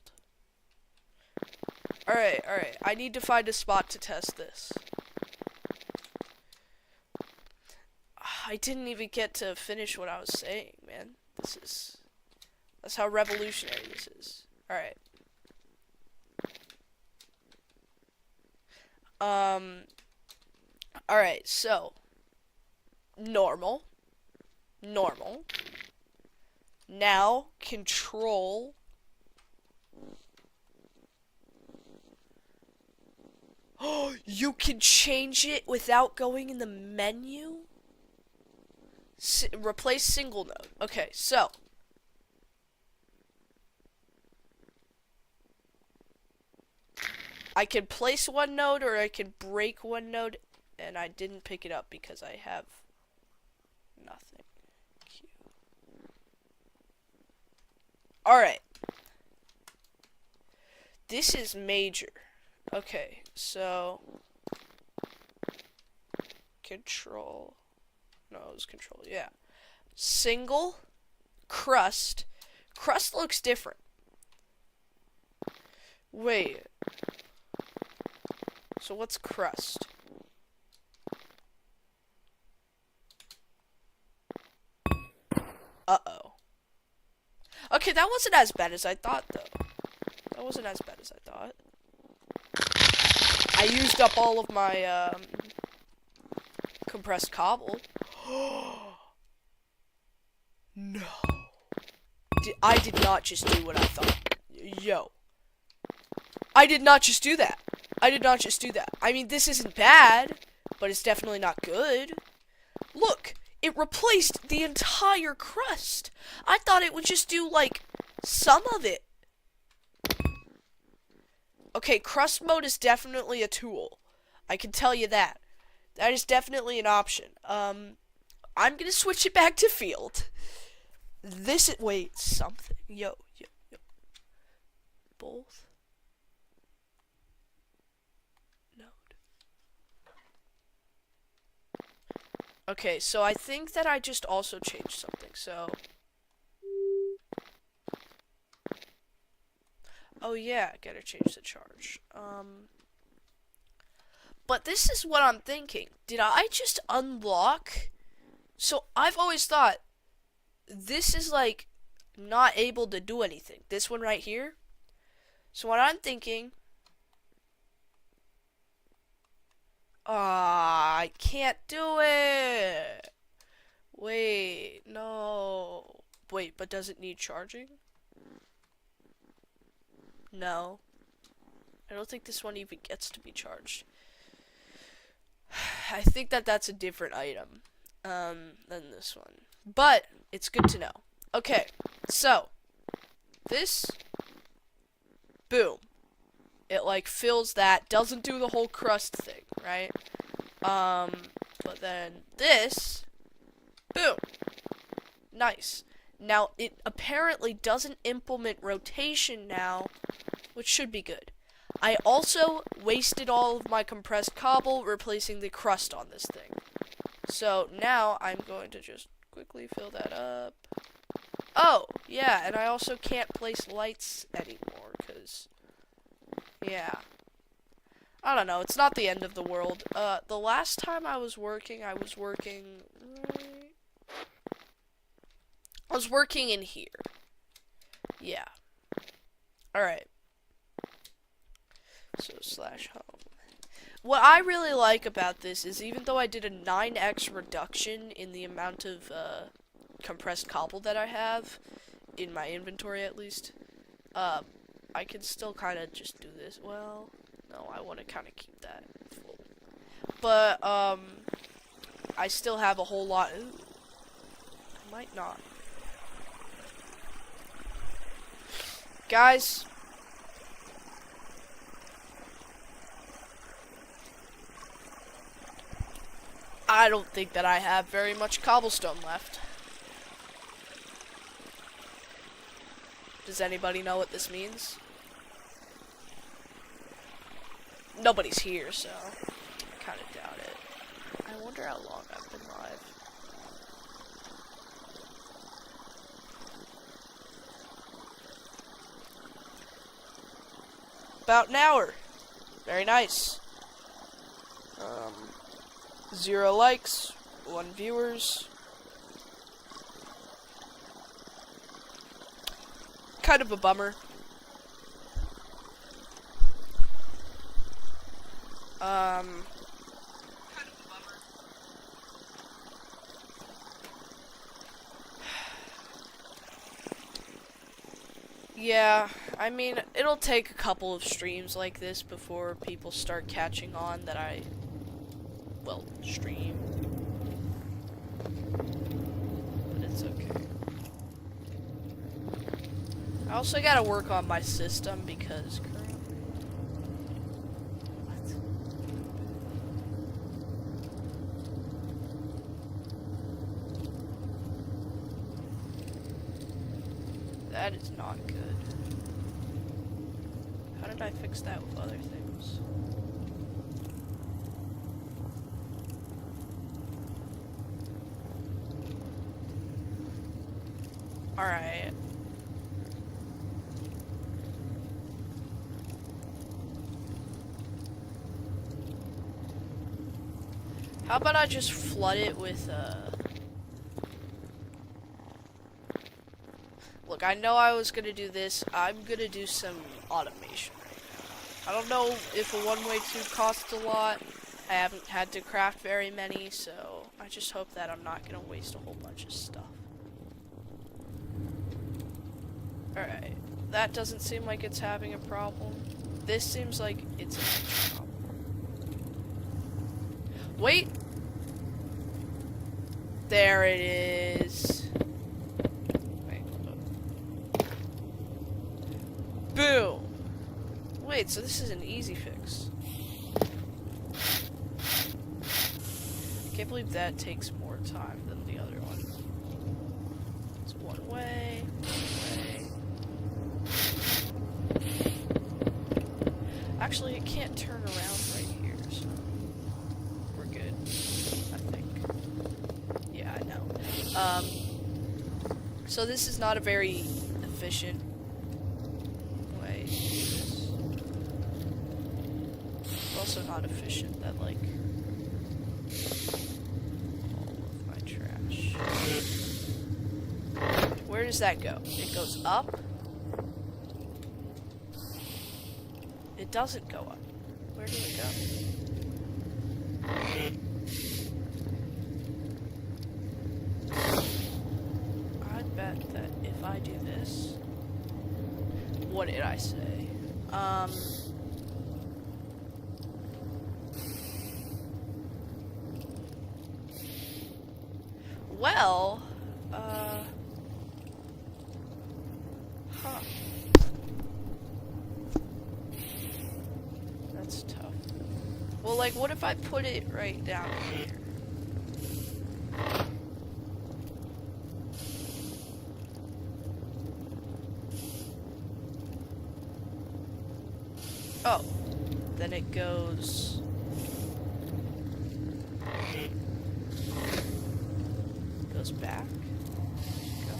Alright, alright. I need to find a spot to test this. I didn't even get to finish what I was saying, man. That's how revolutionary this is. Alright. Alright, so normal. Now control. Oh, you can change it without going in the menu? Replace single node. Okay, so I can place one node or I can break one node, and I didn't pick it up because I have nothing. Alright. This is major. Okay, so control. No, it was control, yeah. Single crust. Crust looks different. Wait. So what's crust? Uh-oh. Okay, that wasn't as bad as I thought, though. That wasn't as bad as I thought. I used up all of my, compressed cobble. No. I did not just do what I thought. Yo. I did not just do that. I mean, this isn't bad, but it's definitely not good. Look, it replaced the entire crust. I thought it would just do, like, some of it. Okay, crust mode is definitely a tool. I can tell you that. That is definitely an option. I'm gonna switch it back to field. Wait, something. Yo. Both. Node. Okay, so I think that I just also changed something, so. Oh yeah, gotta change the charge. But this is what I'm thinking. Did I just unlock? So I've always thought this is like not able to do anything. This one right here. So what I'm thinking, I can't do it. Wait, no. Wait, but does it need charging? No. I don't think this one even gets to be charged. I think that that's a different item than this one. But it's good to know. Okay, so this, boom. It like fills that, doesn't do the whole crust thing, right? But then this, boom. Nice. Now, it apparently doesn't implement rotation now, which should be good. I also wasted all of my compressed cobble replacing the crust on this thing. So now I'm going to just quickly fill that up. Oh, yeah, and I also can't place lights anymore, because, yeah. I don't know, it's not the end of the world. The last time I was working in here. Yeah. Alright. So, /home. What I really like about this is even though I did a 9x reduction in the amount of, compressed cobble that I have, in my inventory at least, I can still kind of just do this. Well, no, I want to kind of keep that full. But, I still have a whole lot. Ooh, I might not. Guys, I don't think that I have very much cobblestone left. Does anybody know what this means? Nobody's here, so I kind of doubt it. I wonder how long I've been live. About an hour. Very nice. 0 likes, 1 viewers. Kind of a bummer. Yeah, I mean, it'll take a couple of streams like this before people start catching on that I, well, stream. But it's okay. I also gotta work on my system because currently... What? That is not good. How did I fix that with other things? Alright. How about I just flood it with, Look, I know I was gonna do this. I'm gonna do some automation right now. I don't know if a one-way tube costs a lot. I haven't had to craft very many, so I just hope that I'm not gonna waste a whole bunch of stuff. Alright, that doesn't seem like it's having a problem. This seems like it's a problem. Wait! There it is. Wait, boom! Wait, so this is an easy fix. I can't believe that takes more time than the other one. It's one way. Actually, it can't turn around right here, so we're good, I think. Yeah, I know. So this is not a very efficient way to do this. It's also not efficient that, like, all of my trash. Where does that go? It goes up? It doesn't go up. Where did it go? this. What did I say? Well, huh. That's tough. Well, like, what if I put it right down here? Oh, then it goes... goes back. Go.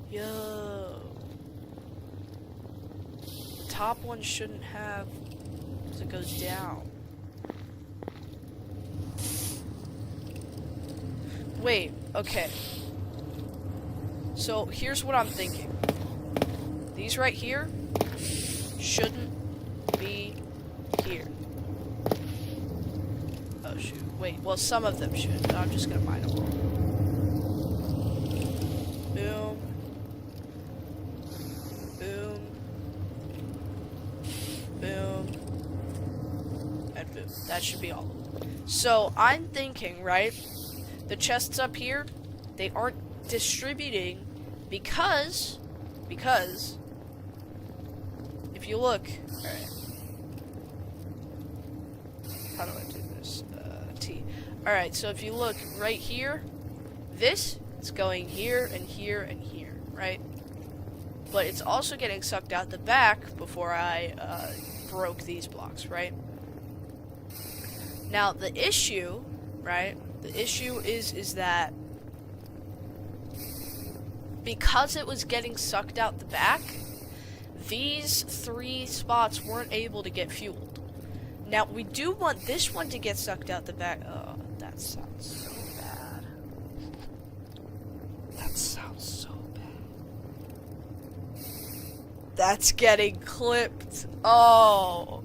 Yo. The top one shouldn't have, because it goes down. Wait, okay. So here's what I'm thinking. These right here shouldn't be here. Oh shoot. Wait, well some of them should. I'm just gonna mine them all. Boom. Boom. Boom. And boom. That should be all. So I'm thinking, right? The chests up here, they aren't distributing because if you look, alright, how do I do this? T. Alright, so if you look right here, this is going here and here and here, right? But it's also getting sucked out the back before I broke these blocks, right? Now the issue, right? The issue is that because it was getting sucked out the back, these 3 spots weren't able to get fueled. Now, we do want this one to get sucked out the back. Oh, that sounds so bad. That sounds so bad. That's getting clipped. Oh,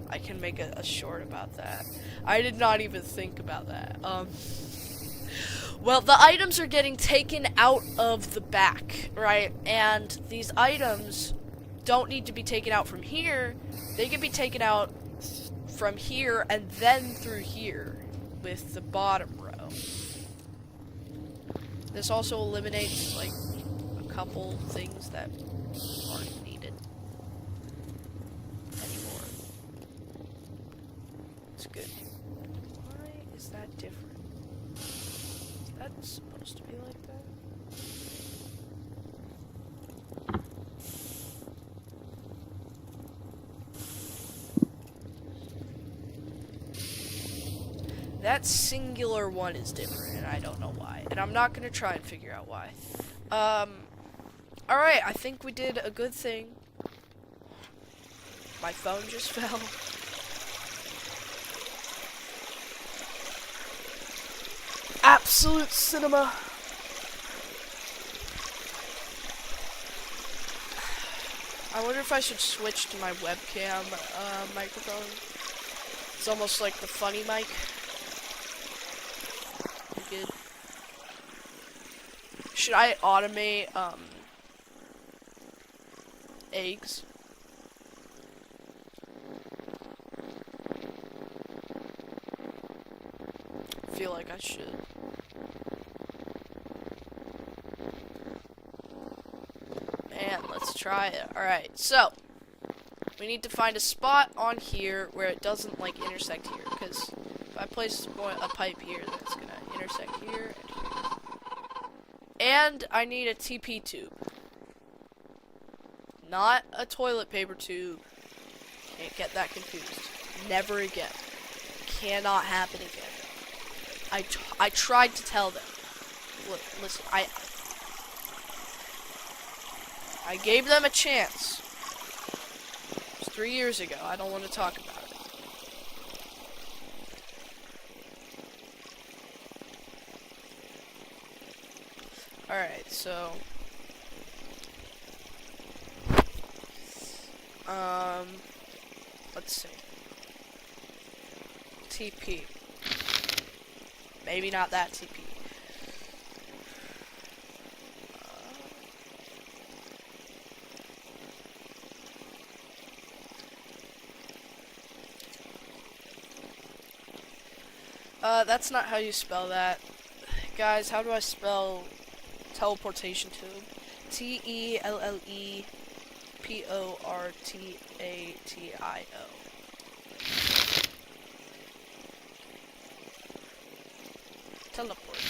I can make a short about that. I did not even think about that. Well, the items are getting taken out of the back, right? And these items don't need to be taken out from here. They can be taken out from here and then through here with the bottom row. This also eliminates, like, a couple things that aren't needed anymore. It's good. Why is that different? That's supposed to be like that? That singular one is different, and I don't know why. And I'm not gonna try and figure out why. Alright, I think we did a good thing. My phone just fell. Absolute cinema. I wonder if I should switch to my webcam microphone. It's almost like the funny mic. Good. Should I automate eggs? I feel like I should. Man, let's try it. Alright, so we need to find a spot on here where it doesn't, like, intersect here, because if I place a pipe here, then it's gonna intersect here and here. And I need a TP tube. Not a toilet paper tube. Can't get that confused. Never again. Cannot happen again. I tried to tell them. Look, listen, I gave them a chance. It was 3 years ago. I don't want to talk about it. Alright, so let's see. TP. Maybe not that TP. That's not how you spell that. Guys, how do I spell teleportation tube? T-E-L-L-E-P-O-R-T-A-T-I-O. Teleport.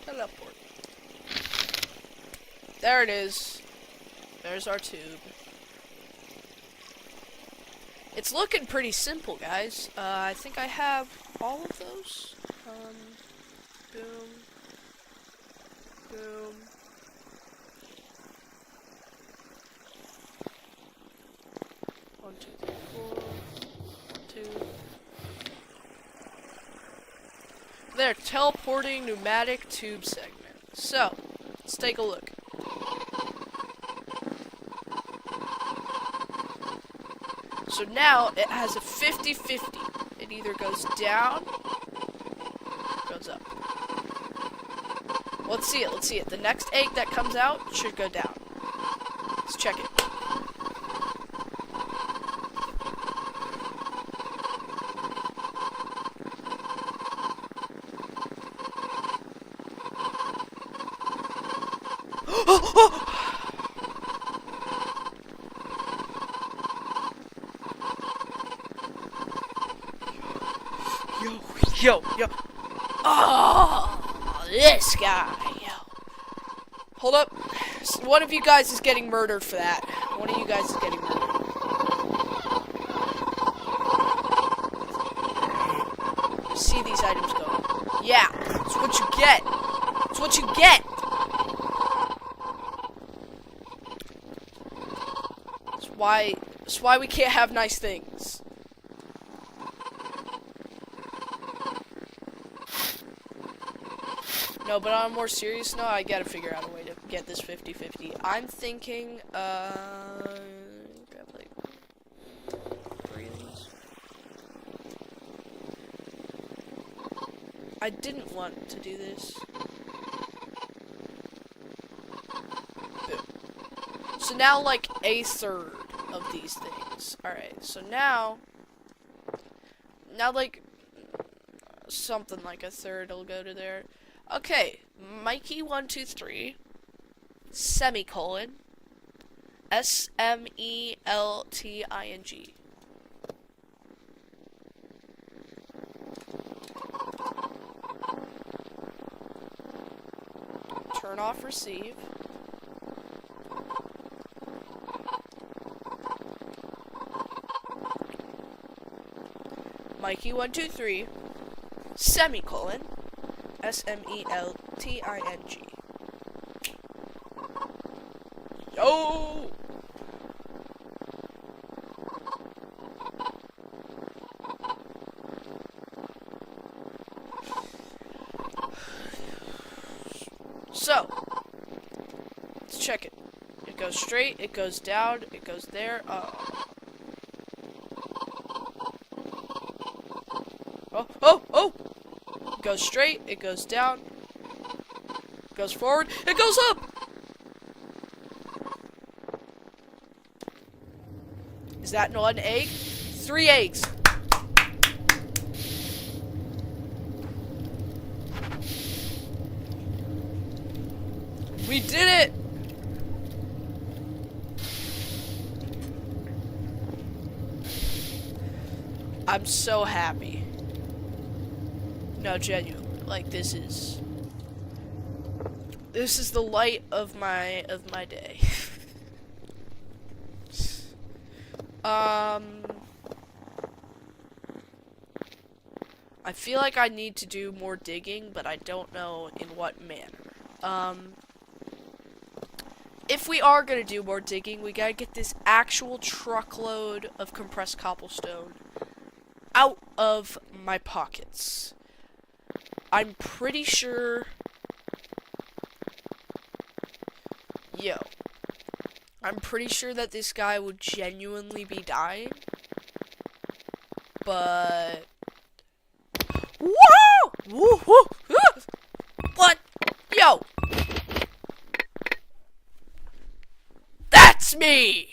Teleport. There it is. There's our tube. It's looking pretty simple, guys. I think I have all of those. Boom. Boom. One, two, three, four. Two. There, teleporting pneumatic tube segment. So, let's take a look. So now it has a 50-50. It either goes down, or goes up. Let's see it, let's see it. The next egg that comes out should go down. Let's check it. Yo. Oh, this guy. Yo. Hold up. One of you guys is getting murdered for that. One of you guys is getting murdered. See these items go. Yeah, that's what you get. That's what you get. That's why we can't have nice things. No, but on a more serious note, I gotta figure out a way to get this 50-50. I'm thinking, grab like 3 of these. I didn't want to do this. Boom. So now, like, a third of these things. Alright, so now, like, something like a third will go to there. Okay, Mikey123, semicolon, SMELTING. Turn off receive. Mikey123, semicolon, SMELTING. Yo! So, let's check it. It goes straight, it goes down, it goes there. Oh! It goes straight, it goes down, it goes forward, it goes up! Is that one egg? 3 eggs. We did it! I'm so happy. No, genuinely, like, this is the light of my day. I feel like I need to do more digging, but I don't know in what manner. If we are gonna do more digging, we gotta get this actual truckload of compressed cobblestone out of my pockets. I'm pretty sure... I'm pretty sure that this guy would genuinely be dying. But... Whoa! Woo-hoo! What? Yo! That's me!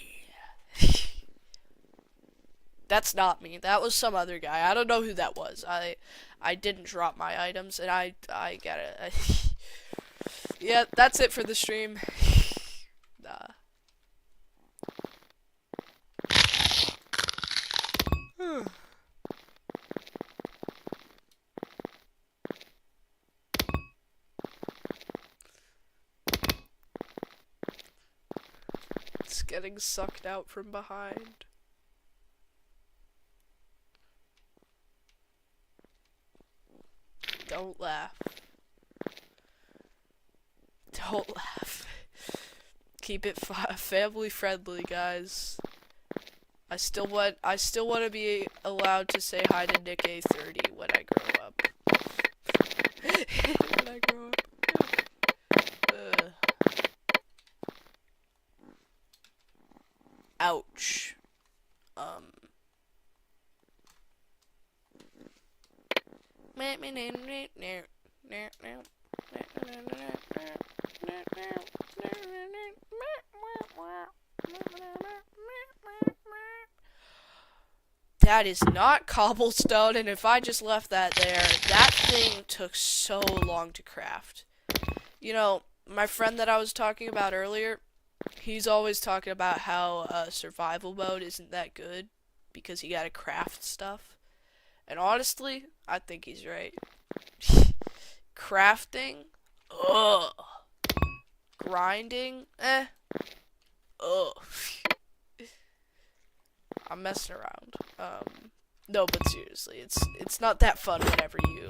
That's not me. That was some other guy. I don't know who that was. I didn't drop my items, and I gotta. Yeah, that's it for the stream. Nah. It's getting sucked out from behind. Don't laugh. Don't laugh. Keep it family friendly, guys. I still want to be allowed to say hi to Nick A30 when I grow up. When I grow up. Ouch. That is not cobblestone, and if I just left that there, that thing took so long to craft. You know, my friend that I was talking about earlier, he's always talking about how survival mode isn't that good because you gotta craft stuff. And honestly, I think he's right. Crafting? Ugh. Grinding? Ugh. I'm messing around. No, but seriously, it's not that fun whenever you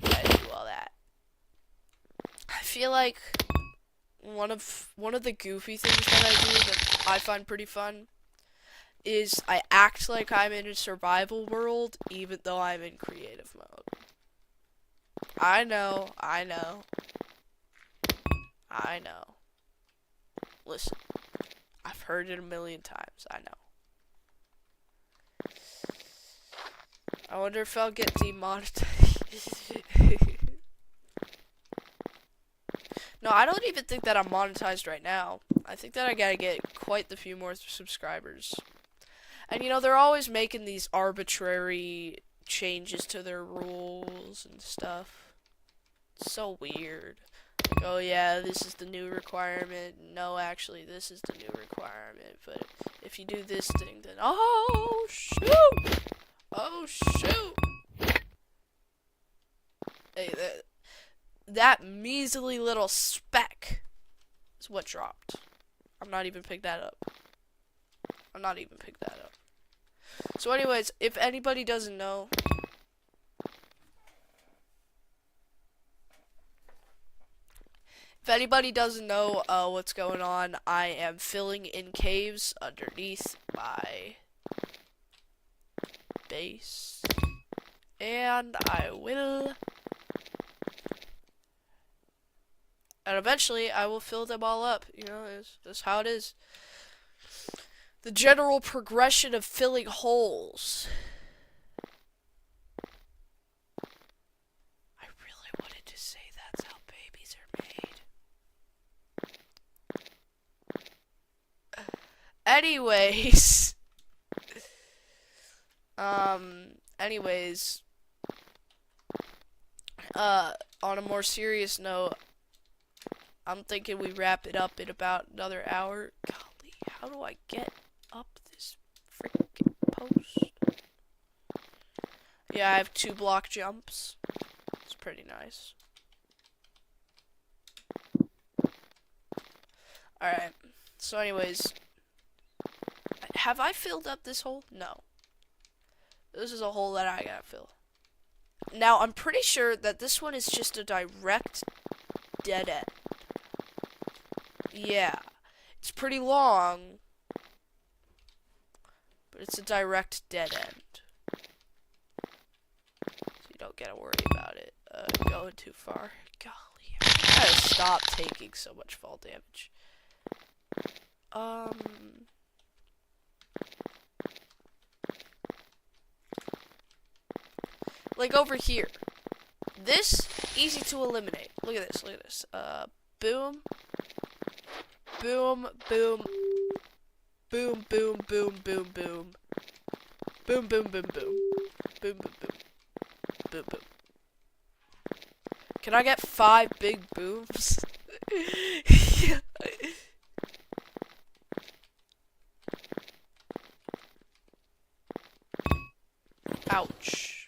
gotta do all that. I feel like one of the goofy things that I do that I find pretty fun is I act like I'm in a survival world even though I'm in creative mode. I know. Listen, I've heard it a million times, I know. I wonder if I'll get demonetized. No, I don't even think that I'm monetized right now. I think that I gotta get quite the few more subscribers. And you know, they're always making these arbitrary changes to their rules and stuff. It's so weird. Like, oh yeah, this is the new requirement. No, actually, this is the new requirement. But if you do this thing, then oh shoot! Oh shoot! Hey, that measly little speck is what dropped. I'm not even picked that up. So anyways, if anybody doesn't know, what's going on, I am filling in caves underneath my base. And eventually I will fill them all up. You know, that's how it is. The general progression of filling holes. I really wanted to say that's how babies are made. Anyways. On a more serious note, I'm thinking we wrap it up in about another hour. Golly, how do I get up this freaking post? Yeah, I have 2 block jumps. It's pretty nice. Alright, so anyways, have I filled up this hole? No. This is a hole that I gotta fill. Now, I'm pretty sure that this one is just a direct dead end. Yeah. It's pretty long, but it's a direct dead end. So you don't gotta worry about it going too far. Golly, I gotta stop taking so much fall damage. Like over here. This, easy to eliminate. Look at this. Boom. Boom, boom. Boom, boom, boom, boom, boom. Boom, boom, boom, boom. Boom, boom, boom. Boom, boom. Can I get 5 big booms? Ouch.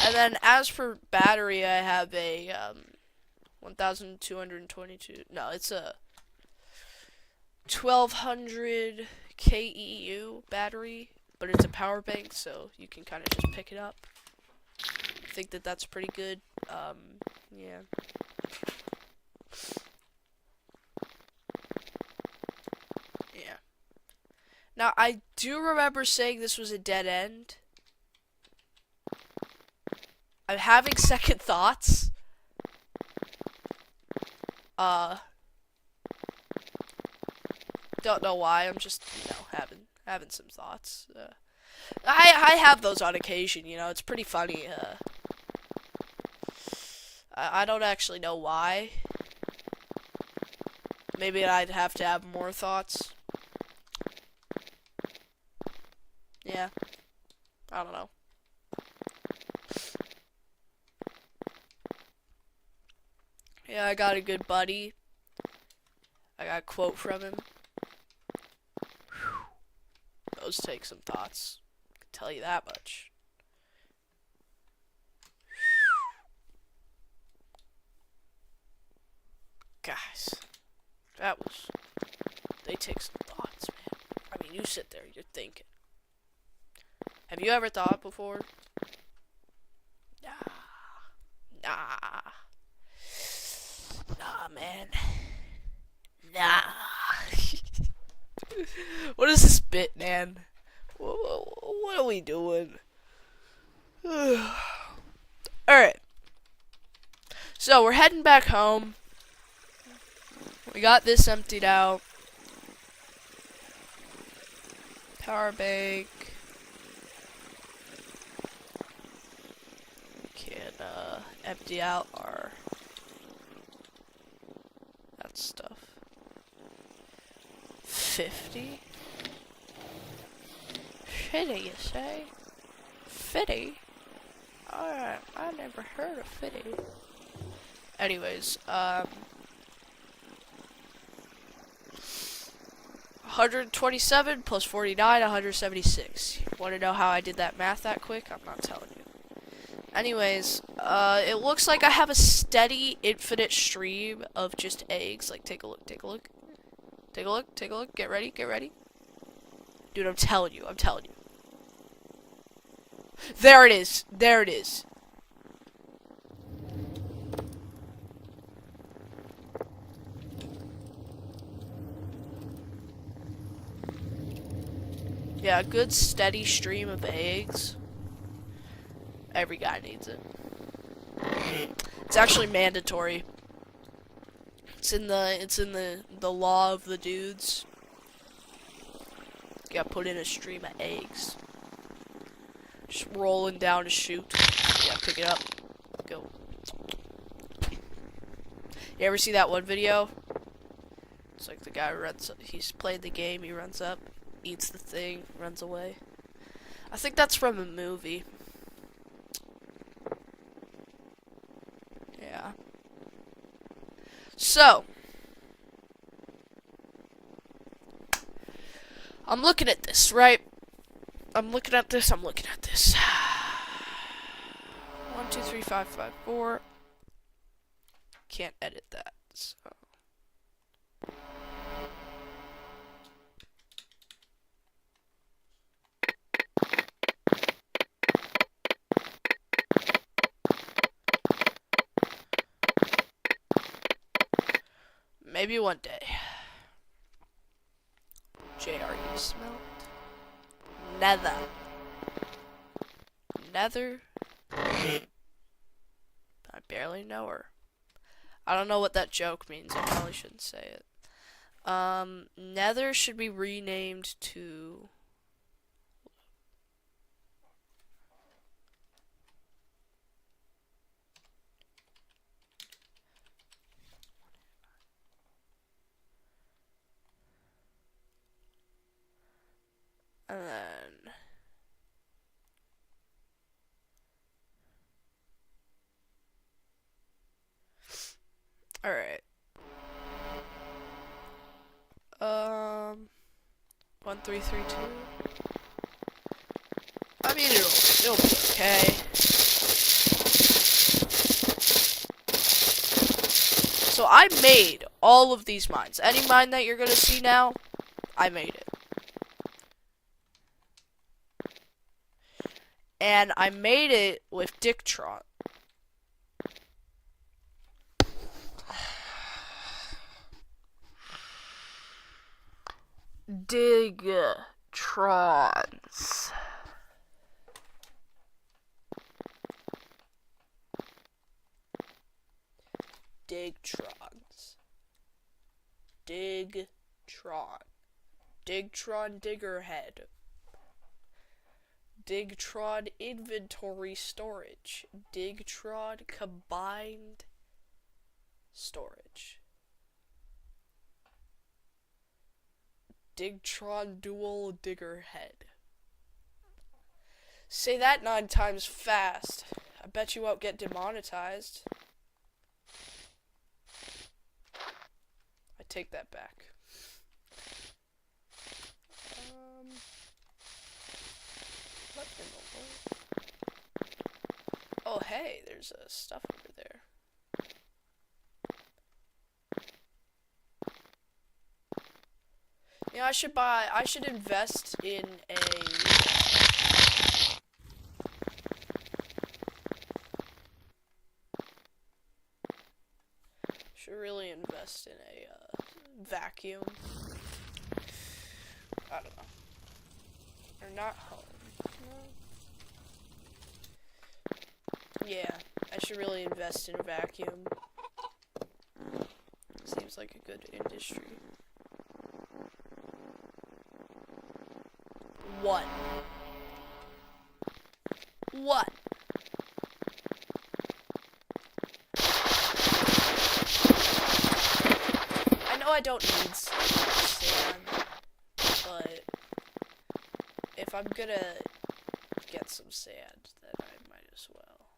And then as for battery, I have a 1222. No, it's a 1200 KEU battery, but it's a power bank, so you can kind of just pick it up. I think that that's pretty good. Yeah. Yeah. Now, I do remember saying this was a dead end. I'm having second thoughts. Don't know why. I'm just, having some thoughts. I have those on occasion. It's pretty funny. I don't actually know why. Maybe I'd have to have more thoughts. Yeah. I don't know. Yeah, I got a good buddy. I got a quote from him. Whew. Those take some thoughts. I can tell you that much. Guys, they take some thoughts, man. I mean, you sit there, you're thinking. Have you ever thought before? Nah, man. Nah. What is this bit, man? What are we doing? Alright. So, we're heading back home. We got this emptied out. Power bank. Can, empty out our... that stuff. 50? Fitty, you say? Fitty? Alright, I never heard of Fitty. Anyways, 127 plus 49, 176. Want to know how I did that math that quick? I'm not telling you. Anyways, it looks like I have a steady, infinite stream of just eggs. Like, take a look, take a look. Take a look, take a look. Get ready, get ready. Dude, I'm telling you, I'm telling you. There it is, there it is. Yeah, a good steady stream of eggs. Every guy needs it. It's actually mandatory. It's in the law of the dudes. You gotta put in a stream of eggs. Just rolling down a chute. Yeah, pick it up. Go. You ever see that one video? It's like the guy runs, he's played the game, he runs up, eats the thing, runs away. I think that's from a movie. Yeah. So, I'm looking at this, right? I'm looking at this. 1, 2, 3, 5, 5, 4. Can't edit that, so. Maybe one day. JRE smelt. Nether. Nether. I barely know her. I don't know what that joke means. I probably shouldn't say it. Nether should be renamed to... And then... Alright. 1332. I mean, it'll be okay. So I made all of these mines. Any mine that you're gonna see now, I made it. And I made it with Dictron. Digtrons. Digtrons. Digtron. Digtron Diggerhead. Digtron Inventory Storage. Digtron Combined Storage. Digtron Dual Diggerhead. Say that 9 times fast. I bet you won't get demonetized. I take that back. What in the world? Oh, hey, there's stuff over there. You know, I should invest in a... Should really invest in a, vacuum. I don't know. Or not home. No. Yeah, I should really invest in a vacuum. Seems like a good industry. What? What? I know I don't need sand, but if I'm gonna get some sand, then I might as well.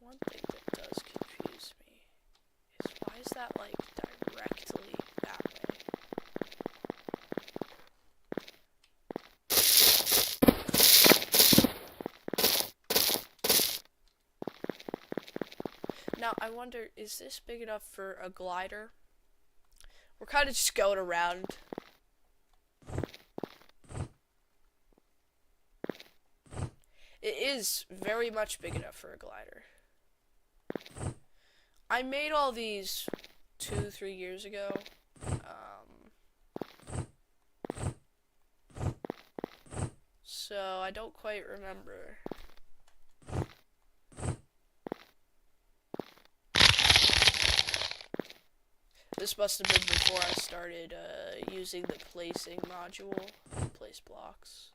One thing that does confuse me is why is that like directly that way? Now, I wonder, is this big enough for a glider? We're kind of just going around. It is very much big enough for a glider. I made all these 2-3 years ago. So I don't quite remember. This must have been before I started using the placing module, place blocks.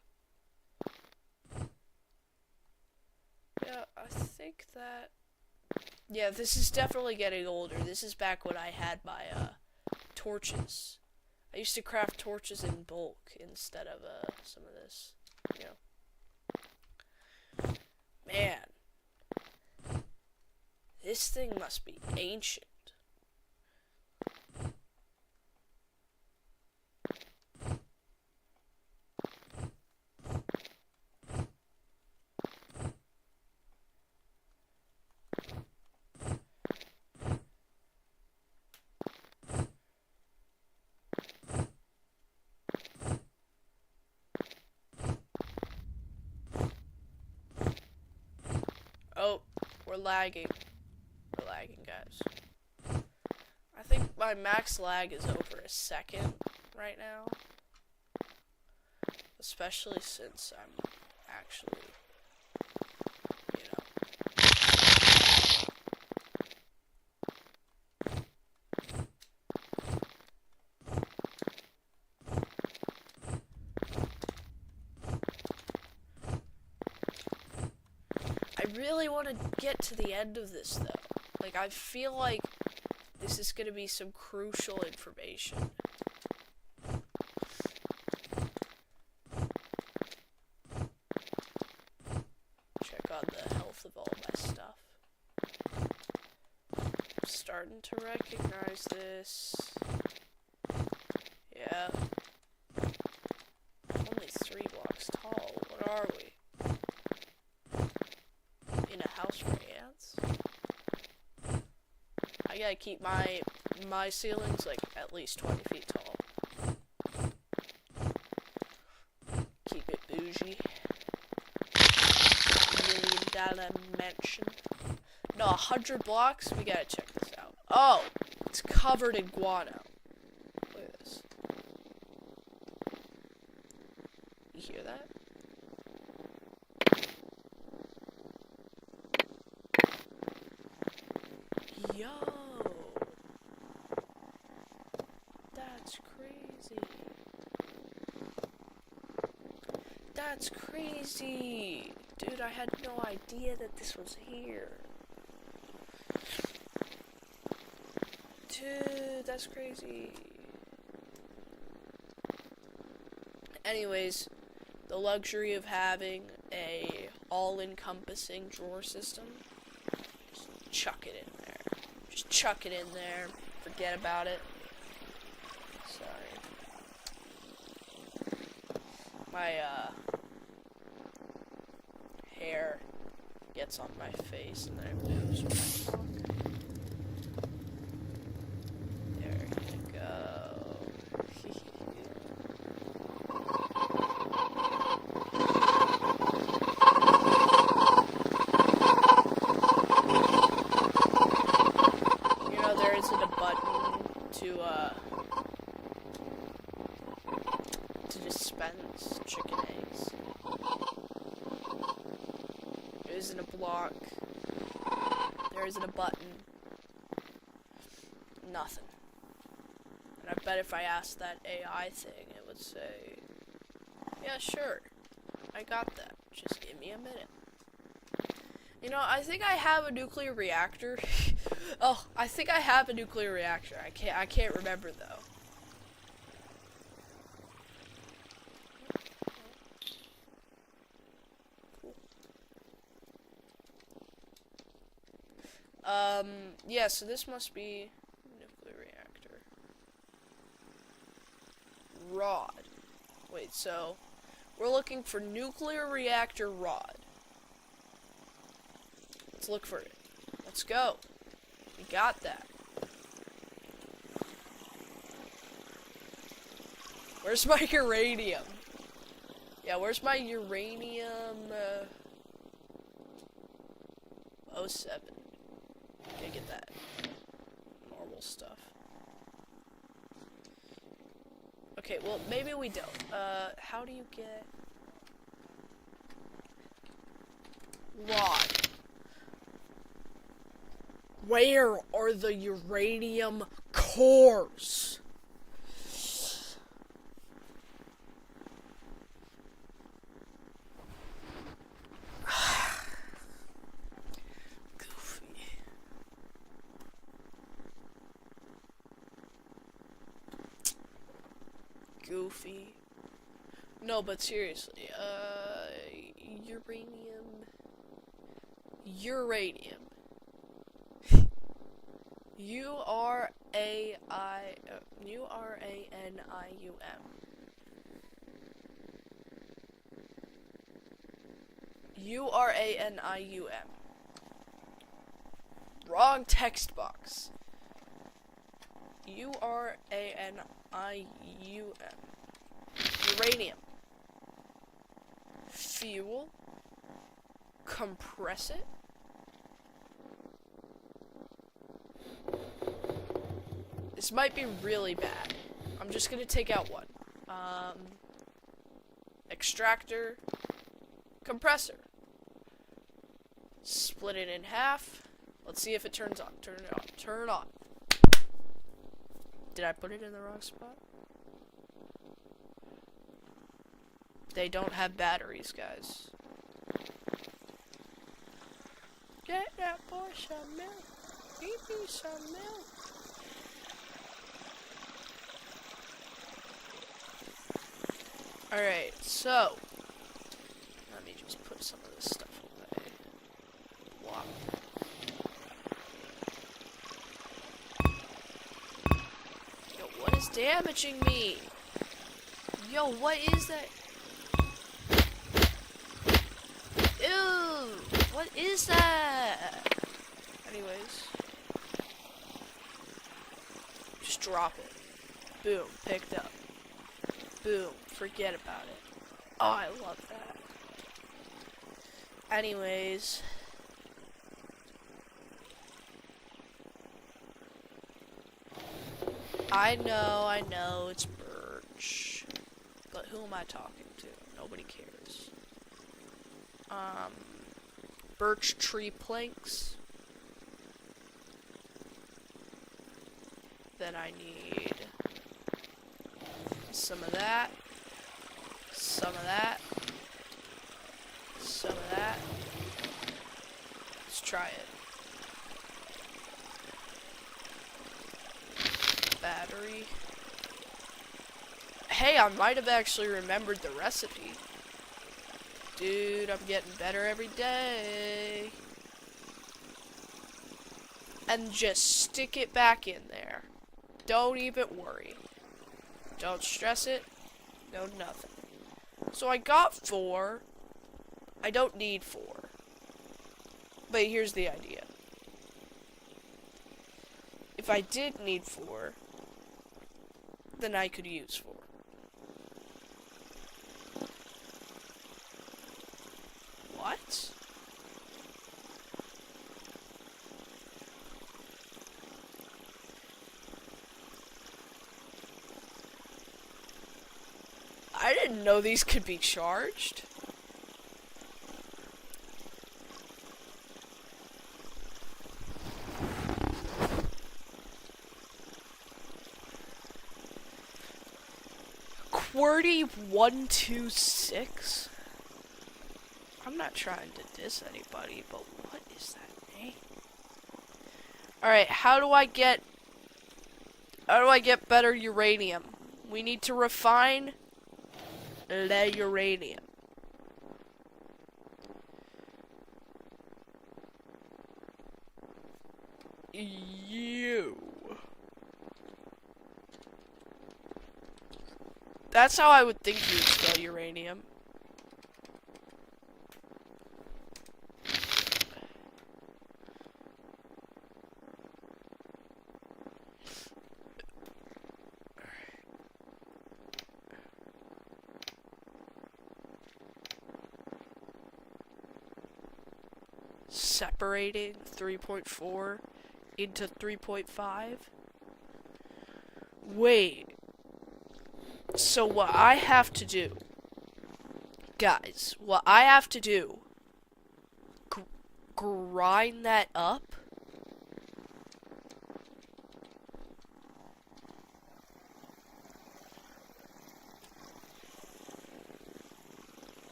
Yeah, I think that... Yeah, this is definitely getting older. This is back when I had my torches. I used to craft torches in bulk instead of some of this, you know. Man. This thing must be ancient. Oh, we're lagging. We're lagging, guys. I think my max lag is over a second right now. Especially since I'm actually, you know. I really want to get to the end of this, though. Like, I feel like this is going to be some crucial information. the health of all my stuff. I'm starting to recognize this. Yeah. Only 3 blocks tall. What are we? In a house for ants? I gotta keep my ceilings like at least 20 feet tall. Keep it bougie. $1 million mansion. No, 100 blocks? We gotta check this out. Oh! It's covered in guano. Look at this. You hear that? Yo! That's crazy. That's crazy! Dude, I had no idea that this was here. Dude, that's crazy. Anyways, the luxury of having a all-encompassing drawer system. Just chuck it in there. Just chuck it in there. Forget about it. Sorry. My, hair gets on my face and then I lose when I talk. There you go. You know, there isn't a button to dispense chicken eggs. There isn't a block. There isn't a button. Nothing. And I bet if I asked that AI thing, it would say, yeah, sure. I got that. Just give me a minute. You know, I think I have a nuclear reactor. Oh, I think I have a nuclear reactor. I can't remember though. Yeah, so this must be nuclear reactor. Rod. Wait, so we're looking for nuclear reactor rod. Let's look for it. Let's go. We got that. Where's my uranium? Yeah, where's my uranium? 07. Can't get that. Normal stuff. Okay, well, maybe we don't. How do you get rod? Where are the uranium cores? Goofy. No, but seriously, uranium. U-R-A-N-I-U-M. U-R-A-N-I-U-M. Wrong text box. U-R-A-N-I-U-M. Uranium. Fuel. Compress it. This might be really bad. I'm just gonna take out one. Extractor. Compressor. Split it in half. Let's see if it turns on. Turn it on. Turn it on. Did I put it in the wrong spot? They don't have batteries, guys. Get that boy some milk. Give me some milk. Alright, so let me just put some of this stuff away. damaging me. Yo, what is that? Ew, what is that? Anyways, just drop it. Boom, picked up. Boom, forget about it. Oh, I love that. Anyways, I know, it's birch. But who am I talking to? Nobody cares. Birch tree planks. Then I need some of that. Some of that. Some of that. Let's try it. Battery. Hey, I might have actually remembered the recipe. Dude, I'm getting better every day. And just stick it back in there. Don't even worry. Don't stress it. No nothing. So I got 4. I don't need 4. But here's the idea. If I did need 4, then I could use 4. What? I didn't know these could be charged. QWERTY126? I'm not trying to diss anybody, but what is that name? Alright, how do I get better uranium? We need to refine the uranium. That's how I would think you would spell uranium. Separating 3.4 into 3.5. Wait. So what I have to do, guys, grind that up.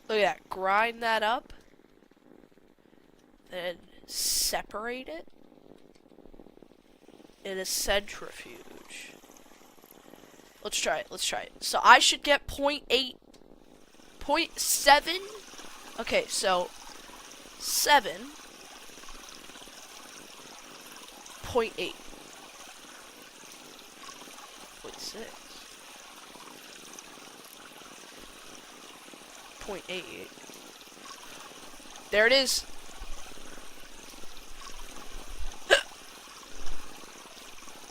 Look at that, grind that up. Then separate it in a centrifuge. Let's try it. So I should get 0.8, 0.7. Okay, so 7, 0.8, 0.6, 0.88. There it is.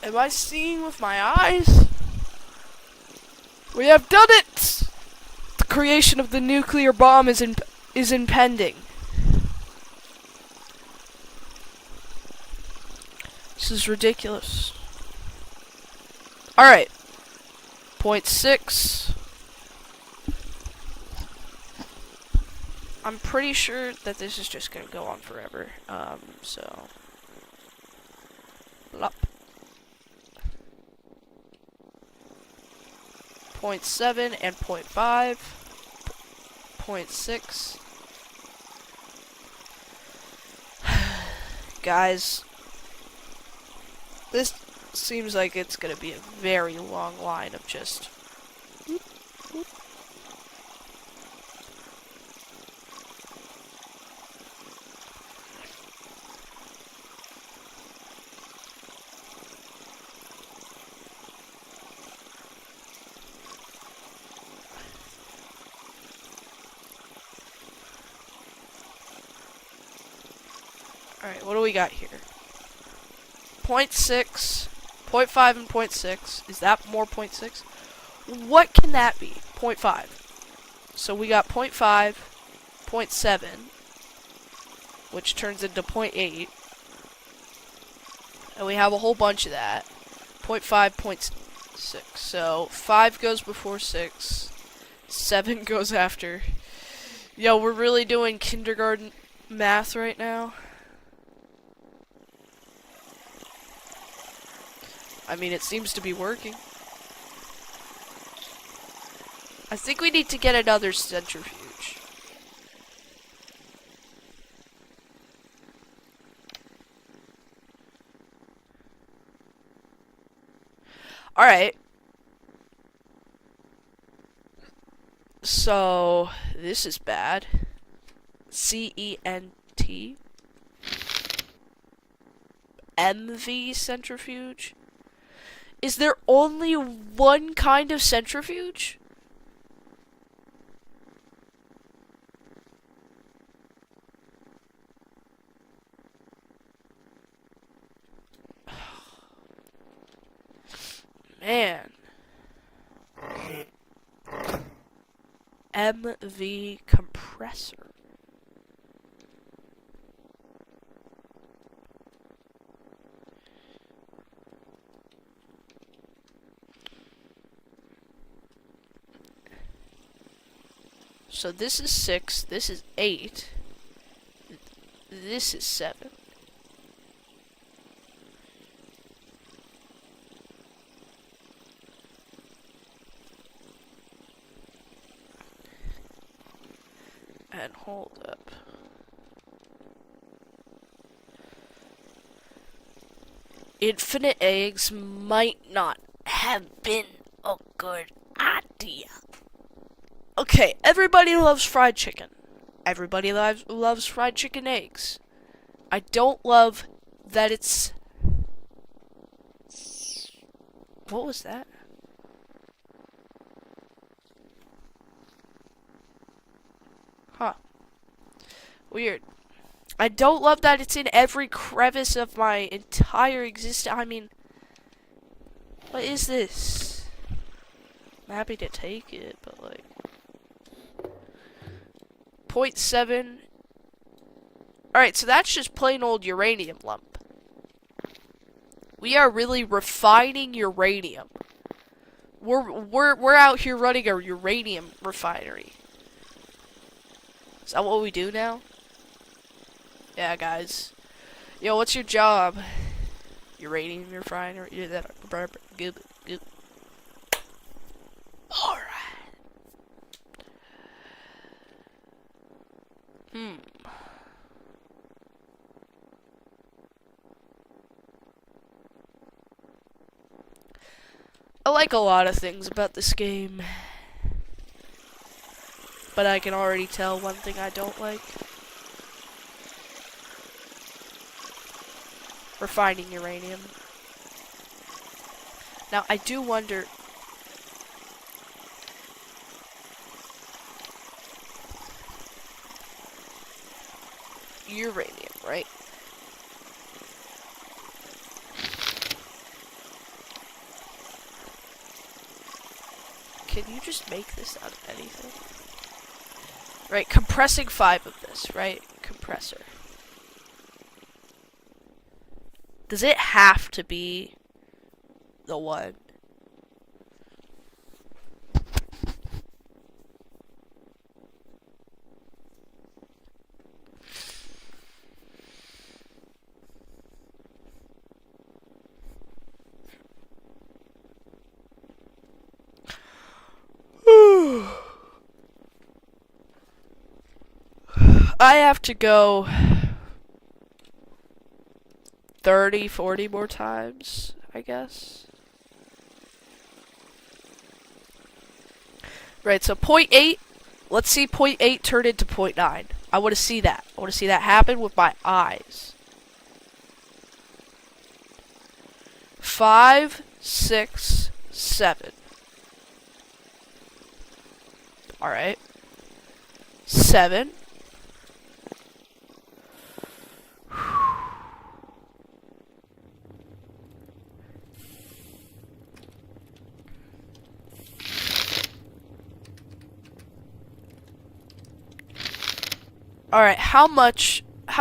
Am I seeing with my eyes? We have done it! The creation of the nuclear bomb is impending. This is ridiculous. Alright. 0.6. I'm pretty sure that this is just gonna go on forever. So. Lop. 0.7 and 0.5, 0.6. Guys, this seems like it's gonna be a very long line of just whoop, whoop. Alright, what do we got here? 0.6, 0.5 and 0.6. Is that more 0.6? What can that be? 0.5. So we got 0.5, 0.7, which turns into 0.8. And we have a whole bunch of that. 0.5, 0.6. So 5 goes before 6. 7 goes after. Yo, we're really doing kindergarten math right now. I mean, it seems to be working. I think we need to get another centrifuge. Alright. So, this is bad. C-E-N-T. MV centrifuge? Is there only one kind of centrifuge? Man. MV compressor. So this is 6, this is 8, this is 7. And hold up. Infinite eggs might not have been a good idea. Okay, everybody loves fried chicken. Everybody loves fried chicken eggs. I don't love that it's... What was that? Huh. Weird. I don't love that it's in every crevice of my entire existence. I mean, what is this? I'm happy to take it, but like... 0.7. Alright, so that's just plain old uranium lump. We are really refining uranium. We're out here running a uranium refinery. Is that what we do now? Yeah, guys. Yo, what's your job? Uranium refinery. Good. Alright. I like a lot of things about this game, but I can already tell one thing I don't like. Refining uranium. Now, I do wonder... Uranium, right? Can you just make this out of anything? Right, compressing 5 of this, right? Compressor. Does it have to be the one? I have to go 30, 40 more times, I guess. Right, so 0.8. Let's see 0.8 turn into 0.9. I want to see that. I want to see that happen with my eyes. 5, 6, 7. Alright. 7. Alright, how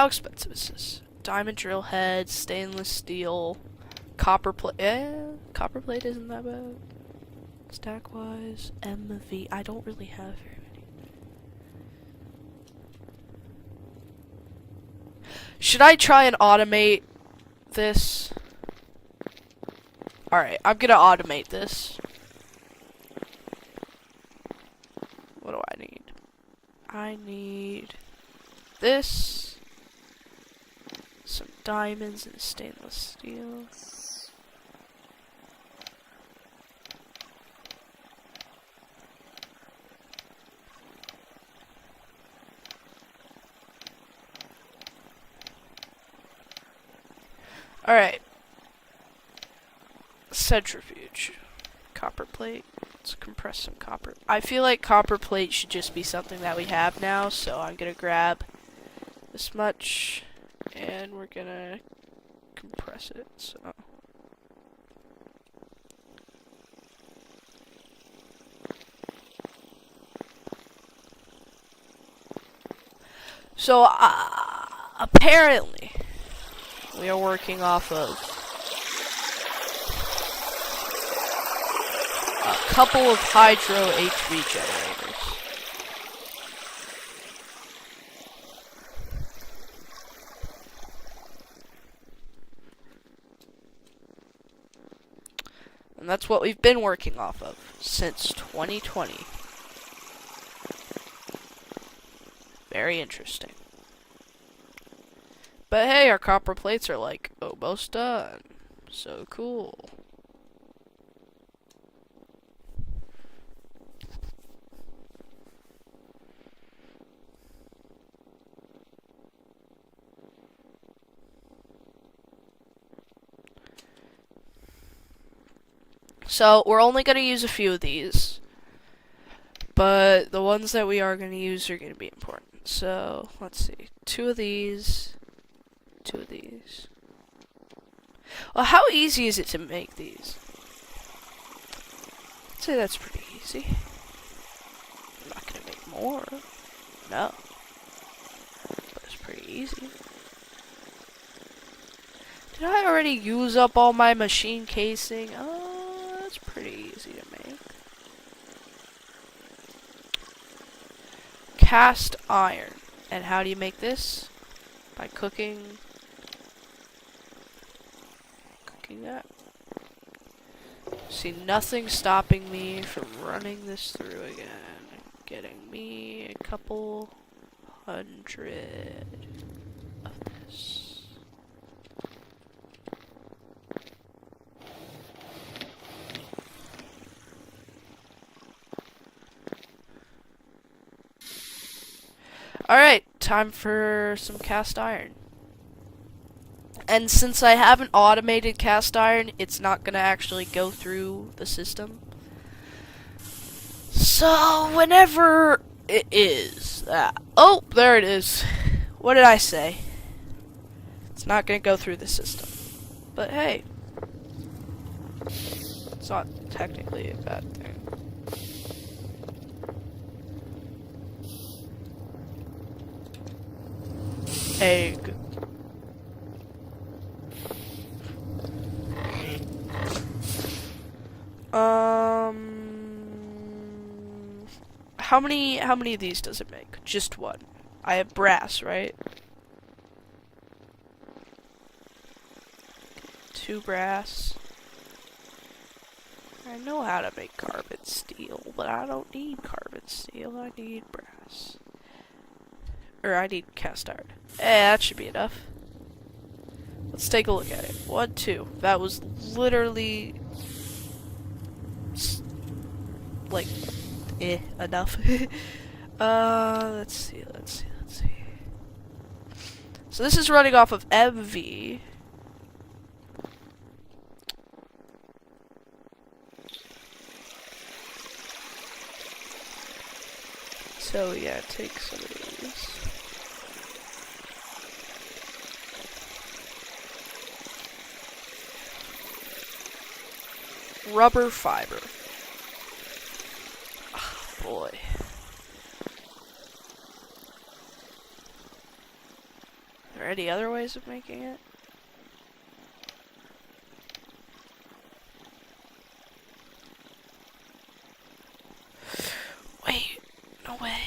expensive is this? Diamond drill head, stainless steel, copper plate. Copper plate isn't that bad. Stack wise, MV. I don't really have very many. Should I try and automate this? Alright, I'm gonna automate this. What do I need? I need this, some diamonds and stainless steel. Alright. Centrifuge. Copper plate. Let's compress some copper. I feel like copper plate should just be something that we have now, so I'm gonna grab this much, and we're gonna compress it, so. So, apparently, we are working off of a couple of hydro HV generators. And that's what we've been working off of since 2020. Very interesting. But hey, our copper plates are like almost done. So cool. So we're only going to use a few of these. But the ones that we are going to use are going to be important. So let's see. 2 of these. 2 of these. Well, how easy is it to make these? I'd say that's pretty easy. I'm not gonna make more. No. But it's pretty easy. Did I already use up all my machine casing? Oh, that's pretty easy to make. Cast iron. And how do you make this? By cooking that. See, nothing stopping me from running this through again. Getting me a couple hundred of this. Alright, time for some cast iron. And since I haven't automated cast iron, it's not gonna actually go through the system. So, whenever it is that... Oh, there it is. What did I say? It's not gonna go through the system. But hey, it's not technically a bad thing. Egg. How many of these does it make? Just one. I have brass, right? 2 brass. I know how to make carbon steel, but I don't need carbon steel. I need brass. Or I need cast iron. That should be enough. Let's take a look at it. 1, 2. That was literally like enough. Let's see. So this is running off of MV. So yeah, take some of these. Rubber fiber. Oh, boy. there any other ways of making it? Wait, no way.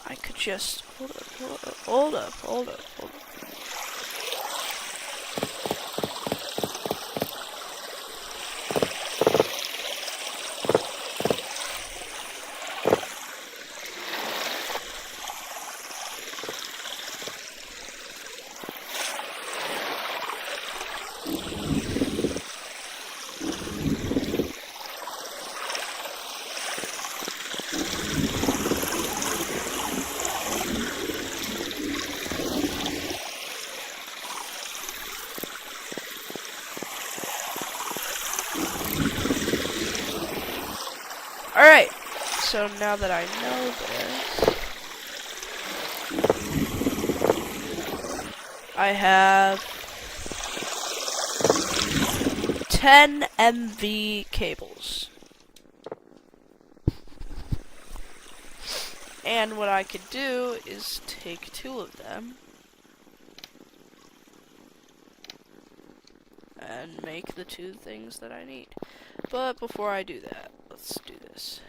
I could just hold up. Alright, so now that I know this, I have 10 MV cables. And what I could do is take 2 of them and make the 2 things that I need. But before I do that, let's do this.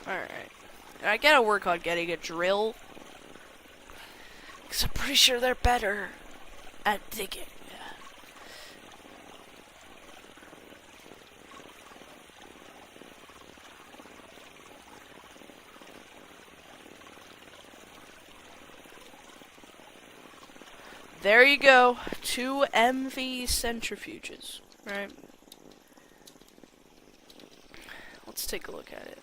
Alright. And I gotta work on getting a drill, because I'm pretty sure they're better at digging. There you go, 2 MV centrifuges, right? Let's take a look at it.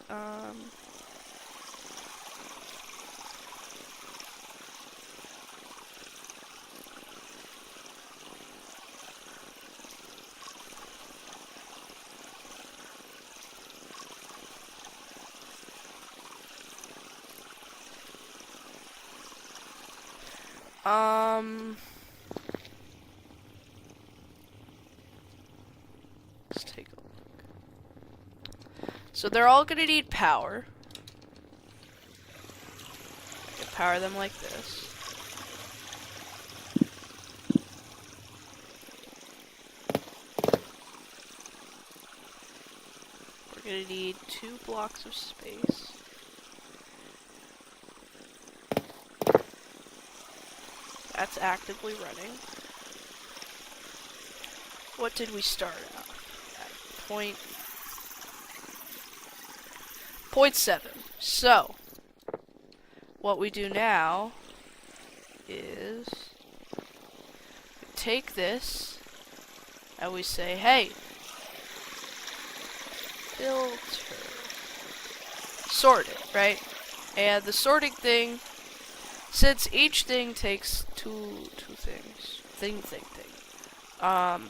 Let's take a look. So they're all gonna need power. I can power them like this. We're gonna need 2 blocks of space. That's actively running. What did we start at? Point 0.7. So, what we do now is we take this and we say, hey, filter. Sort it, right? And the sorting thing, since each thing takes two things. Thing.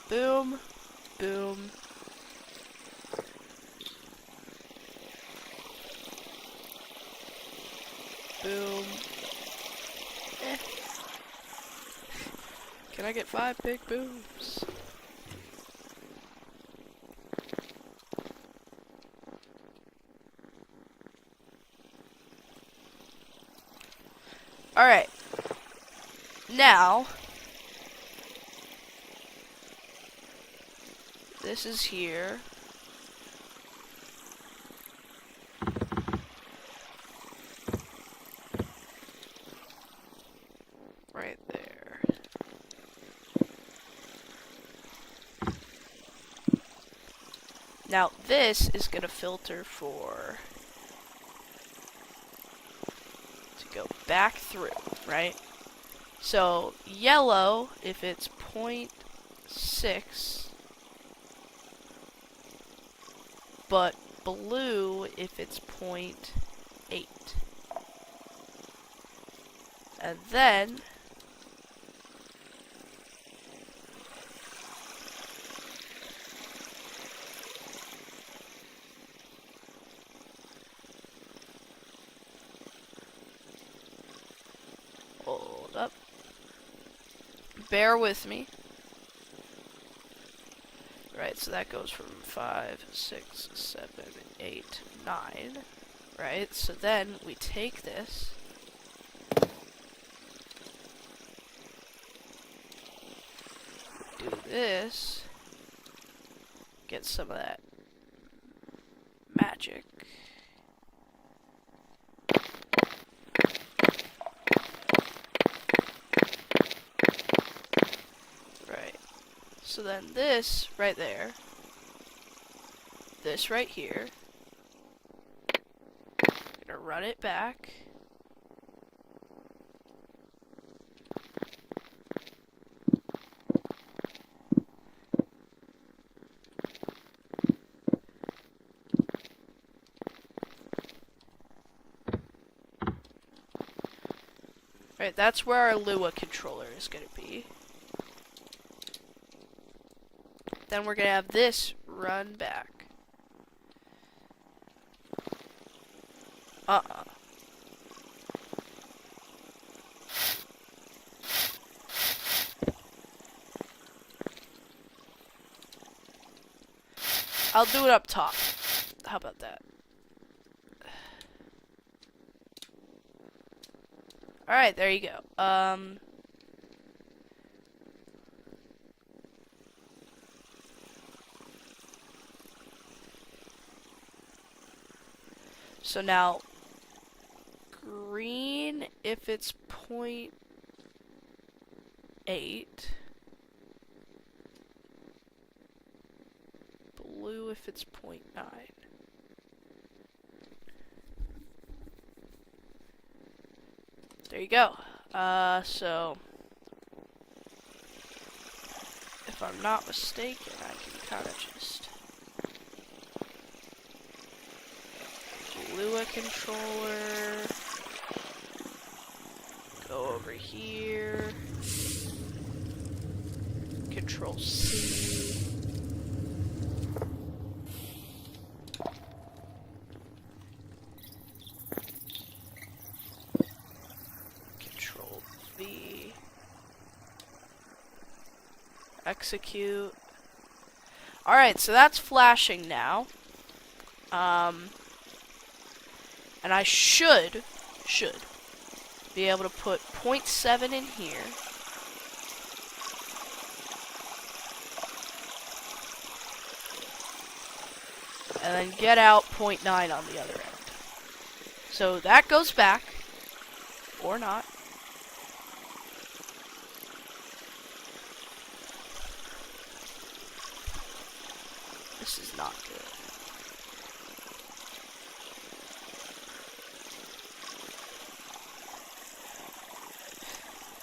Boom, boom. Boom. Eh. Can I get 5 big booms? Alright. Now, this is here. Right there. Now, this is going to filter for... to go back through, right? So, yellow, if it's 0.6, but blue, if it's 0.8. And then, bear with me. Right, so that goes from 5, 6, 7, 8, 9. Right, so then we take this. Do this. Get some of that magic. Right. So then this right there. This right here. Gonna run it back. Right, that's where our Lua controller is gonna be. Then we're gonna have this run back. I'll do it up top. How about that? Alright, there you go. So now, green if it's 0.8. Blue if it's 0.9. There you go. So if I'm not mistaken, I can kind of just Lua controller, go over here, Control C, Control V, execute. Alright, so that's flashing now. And I should be able to put 0.7 in here. And then get out 0.9 on the other end. So that goes back. Or not. This is not good.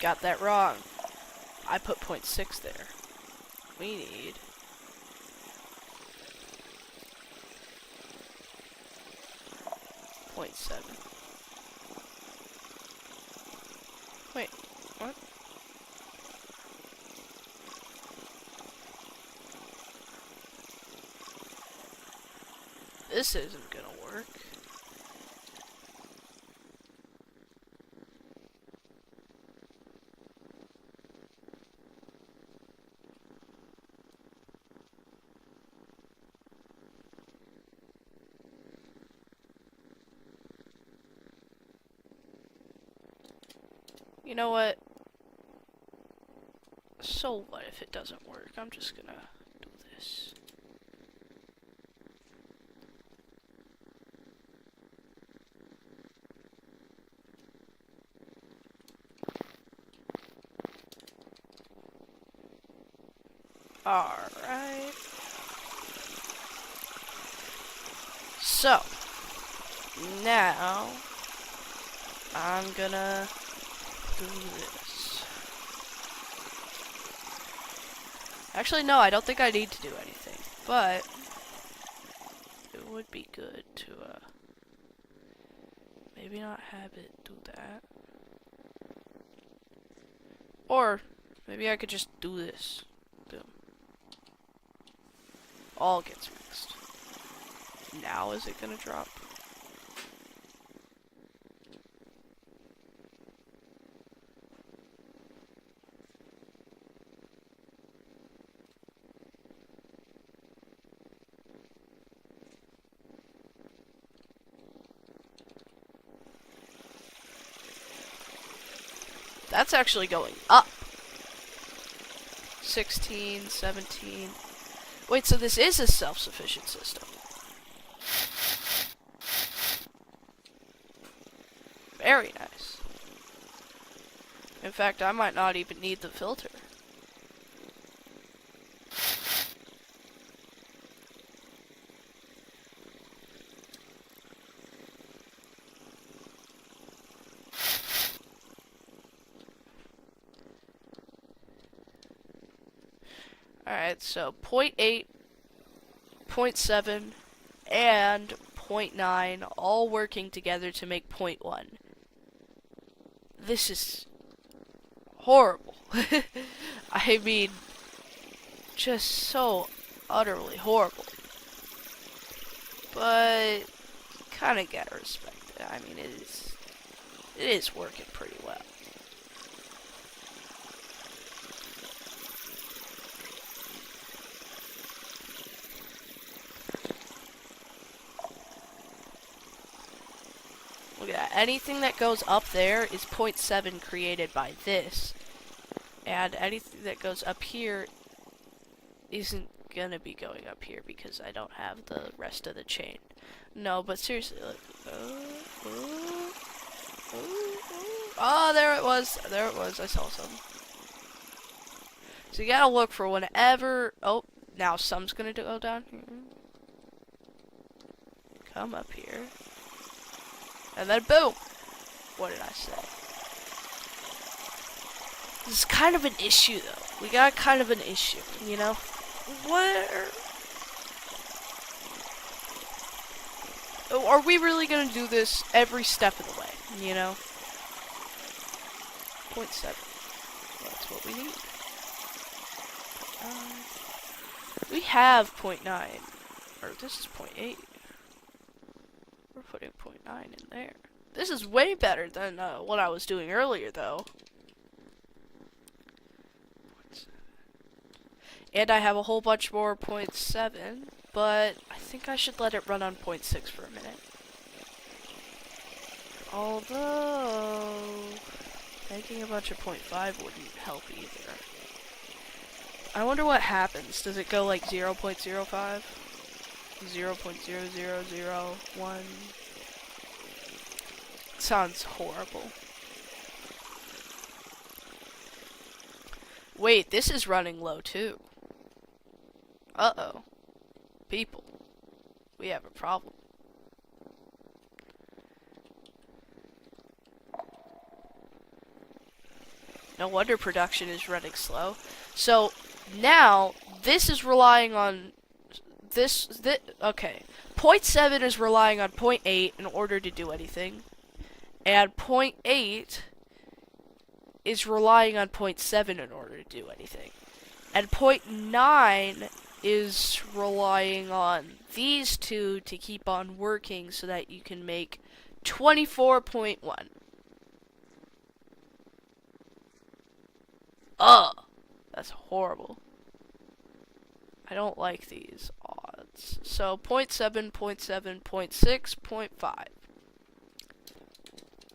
Got that wrong. I put 0.6 there. We need 0.7. Wait, what? This isn't gonna work. You know what? So what if it doesn't work? I'm just gonna do this. Alright. So, now, I'm gonna do this. Actually, no, I don't think I need to do anything, but it would be good to, maybe not have it do that. Or, maybe I could just do this. Boom. All gets mixed. Now is it gonna drop? That's actually going up. 16, 17. Wait, so this is a self-sufficient system. Very nice. In fact, I might not even need the filter. Alright, so 0.8, 0.7, and 0.9 all working together to make 0.1. This is horrible. I mean, just so utterly horrible. But kind of gotta respect it. I mean, it is working pretty well. Look at that. Anything that goes up there is 0.7 created by this. And anything that goes up here isn't gonna be going up here because I don't have the rest of the chain. No, but seriously, look. Oh, there it was. There it was. I saw some. So you gotta look for whenever... Oh, now some's gonna go down here. Come up here. And then boom! What did I say? This is kind of an issue, though. We got kind of an issue, you know? Where... Are we really gonna do this every step of the way, you know? 0.7. That's what we need. We have 0.9. Or this is 0.8. We're putting 0.9 in there. This is way better than what I was doing earlier, though. And I have a whole bunch more 0.7, but I think I should let it run on 0.6 for a minute. Although, making a bunch of 0.5 wouldn't help either. I wonder what happens. Does it go like 0.05? 0.0001? Sounds horrible. Wait, this is running low too. Uh-oh. People. We have a problem. No wonder production is running slow. So, now, this is relying on... Okay. 0.7 is relying on 0.8 in order to do anything. And 0.8 is relying on 0.7 in order to do anything. And 0.9 is relying on these two to keep on working so that you can make 24.1. Ugh! That's horrible. I don't like these odds. So 0.7, 0.7, 0.6, 0.5.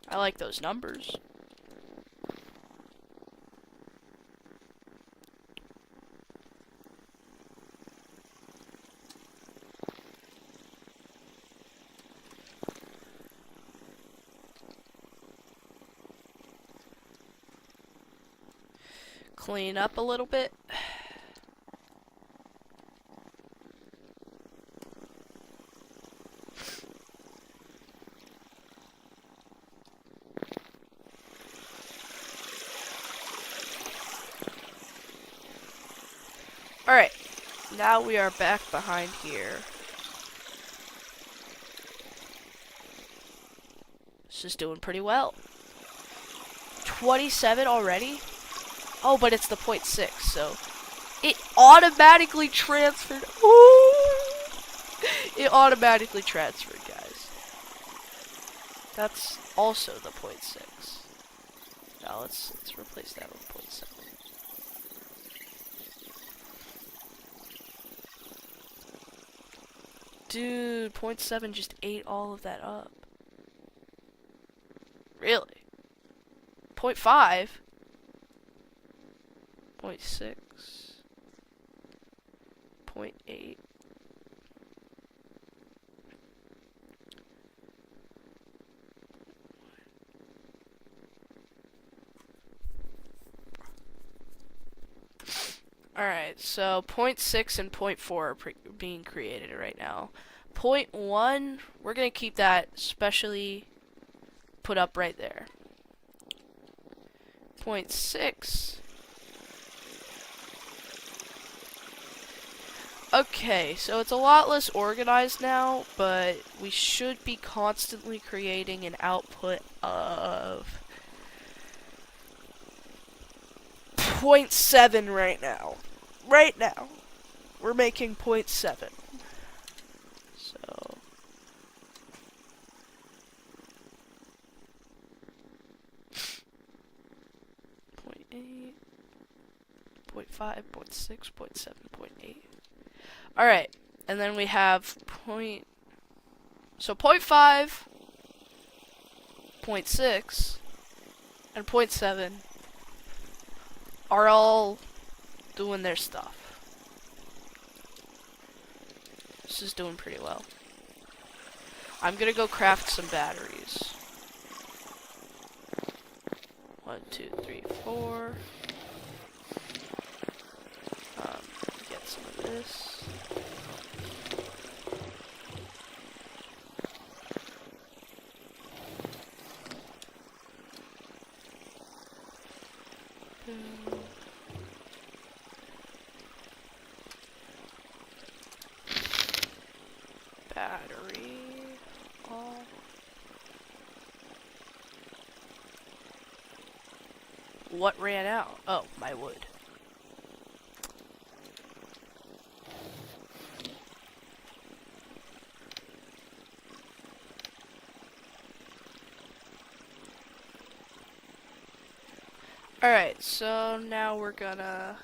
I like those numbers. Clean up a little bit. Alright, now we are back behind here. This is doing pretty well. 27 already? Oh, but it's the 0.6, so it automatically transferred. Ooh! It automatically transferred, guys. That's also the 0.6. Now let's replace that with 0.7. Dude, 0.7 just ate all of that up. Really? 0.5? 0.6, 0.8. Alright, so 0.6 and 0.4 are being created right now. 0.1, we're going to keep that specially put up right there. 0.6. Okay, so it's a lot less organized now, but we should be constantly creating an output of 0.7 right now. Right now, we're making 0.7. So 0.8, 0.5, 0.6, 0.7, 0.8. Alright, and then we have so 0.5, 0.6, and 0.7 are all doing their stuff. This is doing pretty well. I'm gonna go craft some batteries. 1, 2, 3, 4. Get some of this. Battery. All. What ran out? Oh, my wood. Alright, so now we're gonna...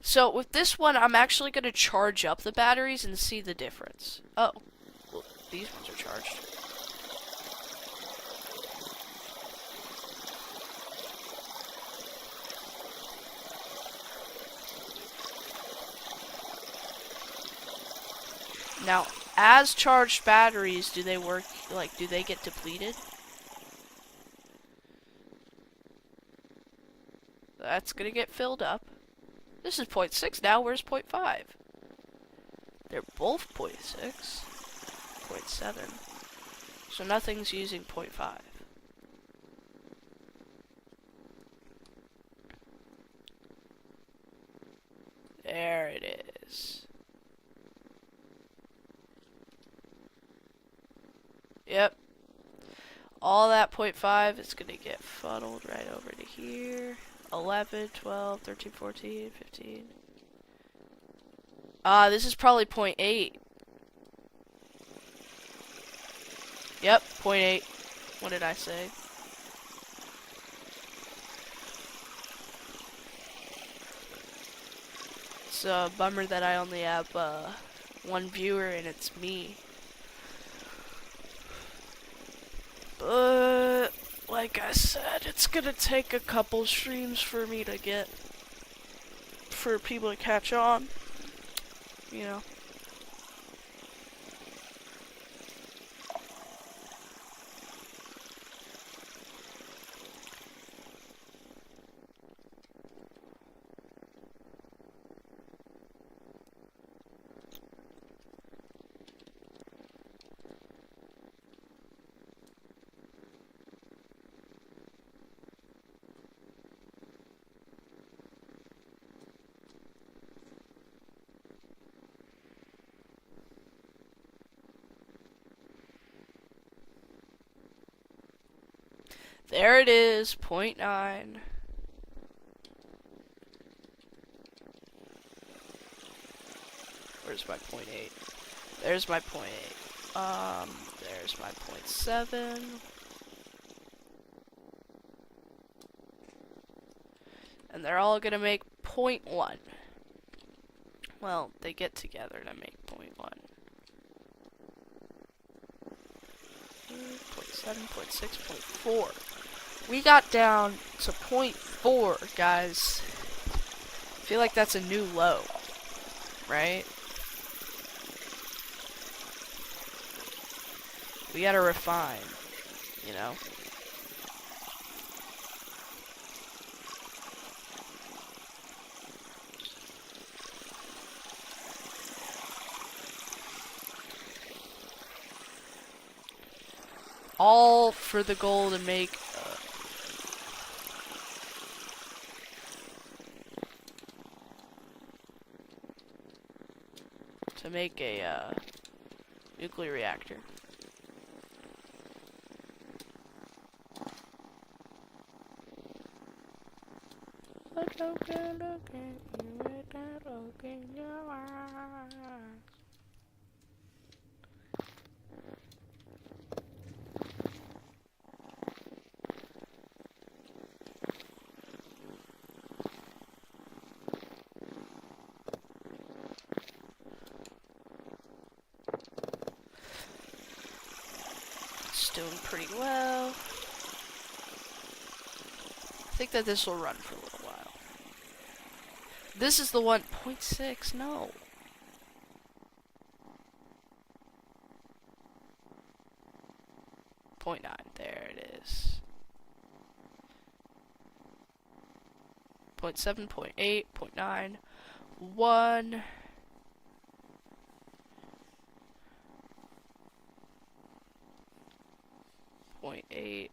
So with this one, I'm actually gonna charge up the batteries and see the difference. Oh, well, these ones are charged. Now, as charged batteries, do they work, like, do they get depleted? That's gonna get filled up. This is 0.6 now, where's 0.5? They're both 0.6. 0.7. So nothing's using 0.5. There it is. Yep. All that 0.5 is gonna get funneled right over to here. 11, 12, 13, 14, 15. This is probably 0.8. Yep, 0.8. What did I say? It's a bummer that I only have one viewer and it's me. But like I said, it's gonna take a couple streams for me to get, for people to catch on, you know. There it is, 0.9. Where's my 0.8? There's my 0.8. There's my 0.7. And they're all gonna make 0.1. Well, they get together to make 0.1. 0.7, 0.6, 0.4. We got down to 0.4, guys. I feel like that's a new low, right? We gotta refine, you know? All for the goal to make a nuclear reactor. It's doing pretty well. I think that this will run for a little while. This is the one, 0.6, no. .9, there it is. 0.7, 0.8, 0.9, 1. 0.8,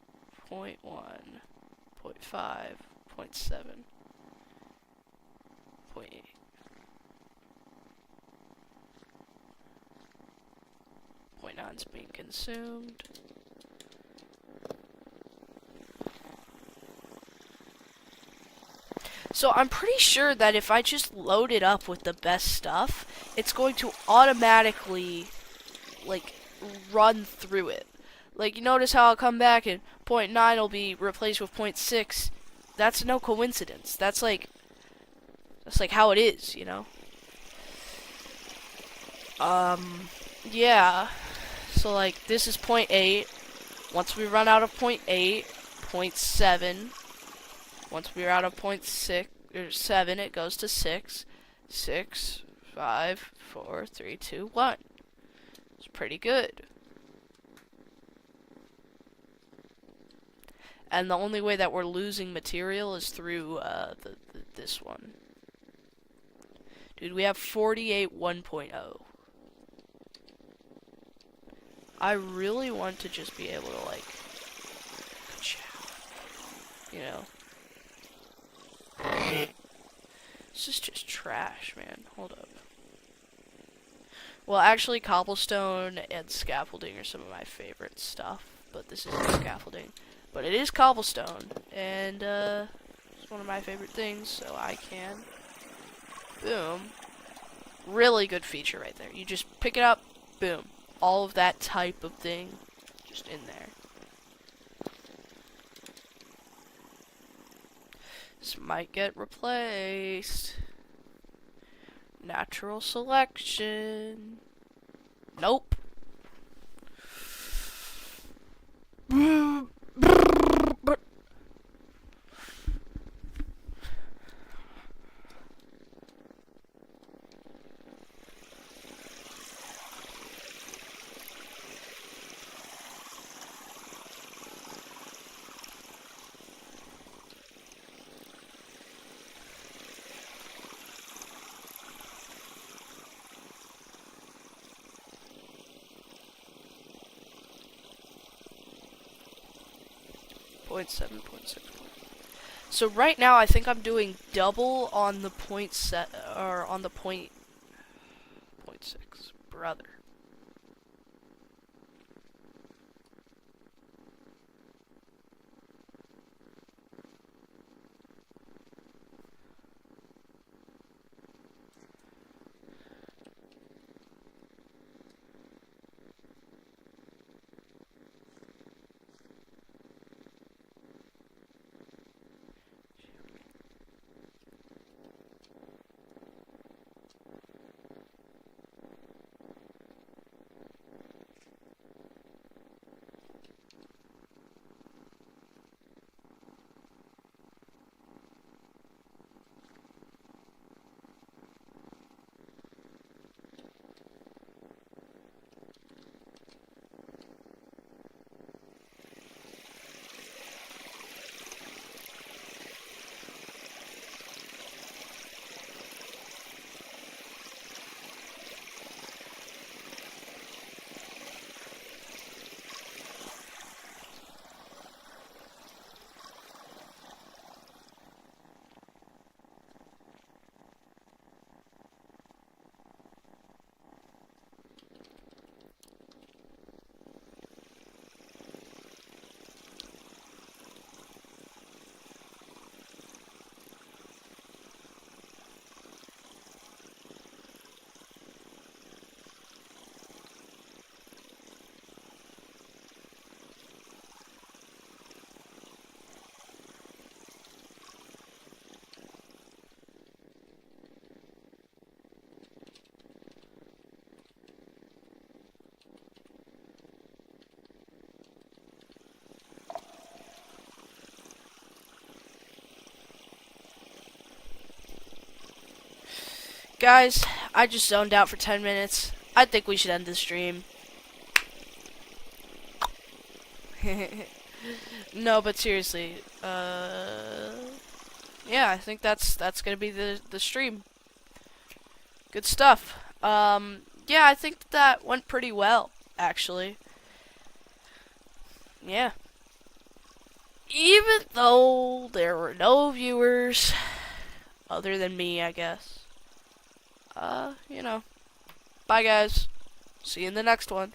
0.1, 0.5, 0.7, 0.8. Point nine's being consumed. So I'm pretty sure that if I just load it up with the best stuff, it's going to automatically, like, run through it. Like, you notice how I'll come back and 0.9 will be replaced with 0.6. That's no coincidence. That's like how it is, you know? Yeah. So, like, this is 0.8. Once we run out of 0.8, 0.7. Once we're out of 0.6 or 7, it goes to 6. 6, 5, 4, 3, 2, 1. It's pretty good. And the only way that we're losing material is through this one. Dude, we have 48 1.0. I really want to just be able to, like, you know. This is just trash, man. Hold up. Well, actually, cobblestone and scaffolding are some of my favorite stuff, but this isn't scaffolding. But it is cobblestone, and it's one of my favorite things, so I can, boom, really good feature right there. You just pick it up, boom, all of that type of thing just in there. This might get replaced. Natural selection. Nope. 0.7, 0.6. So right now I think I'm doing double on the point set or on the 0.6, brother. Guys, I just zoned out for 10 minutes. I think we should end the stream. No, but seriously, yeah, I think that's gonna be the stream. Good stuff. Yeah, I think that went pretty well, actually. Yeah. Even though there were no viewers, other than me, I guess. You know. Bye, guys. See you in the next one.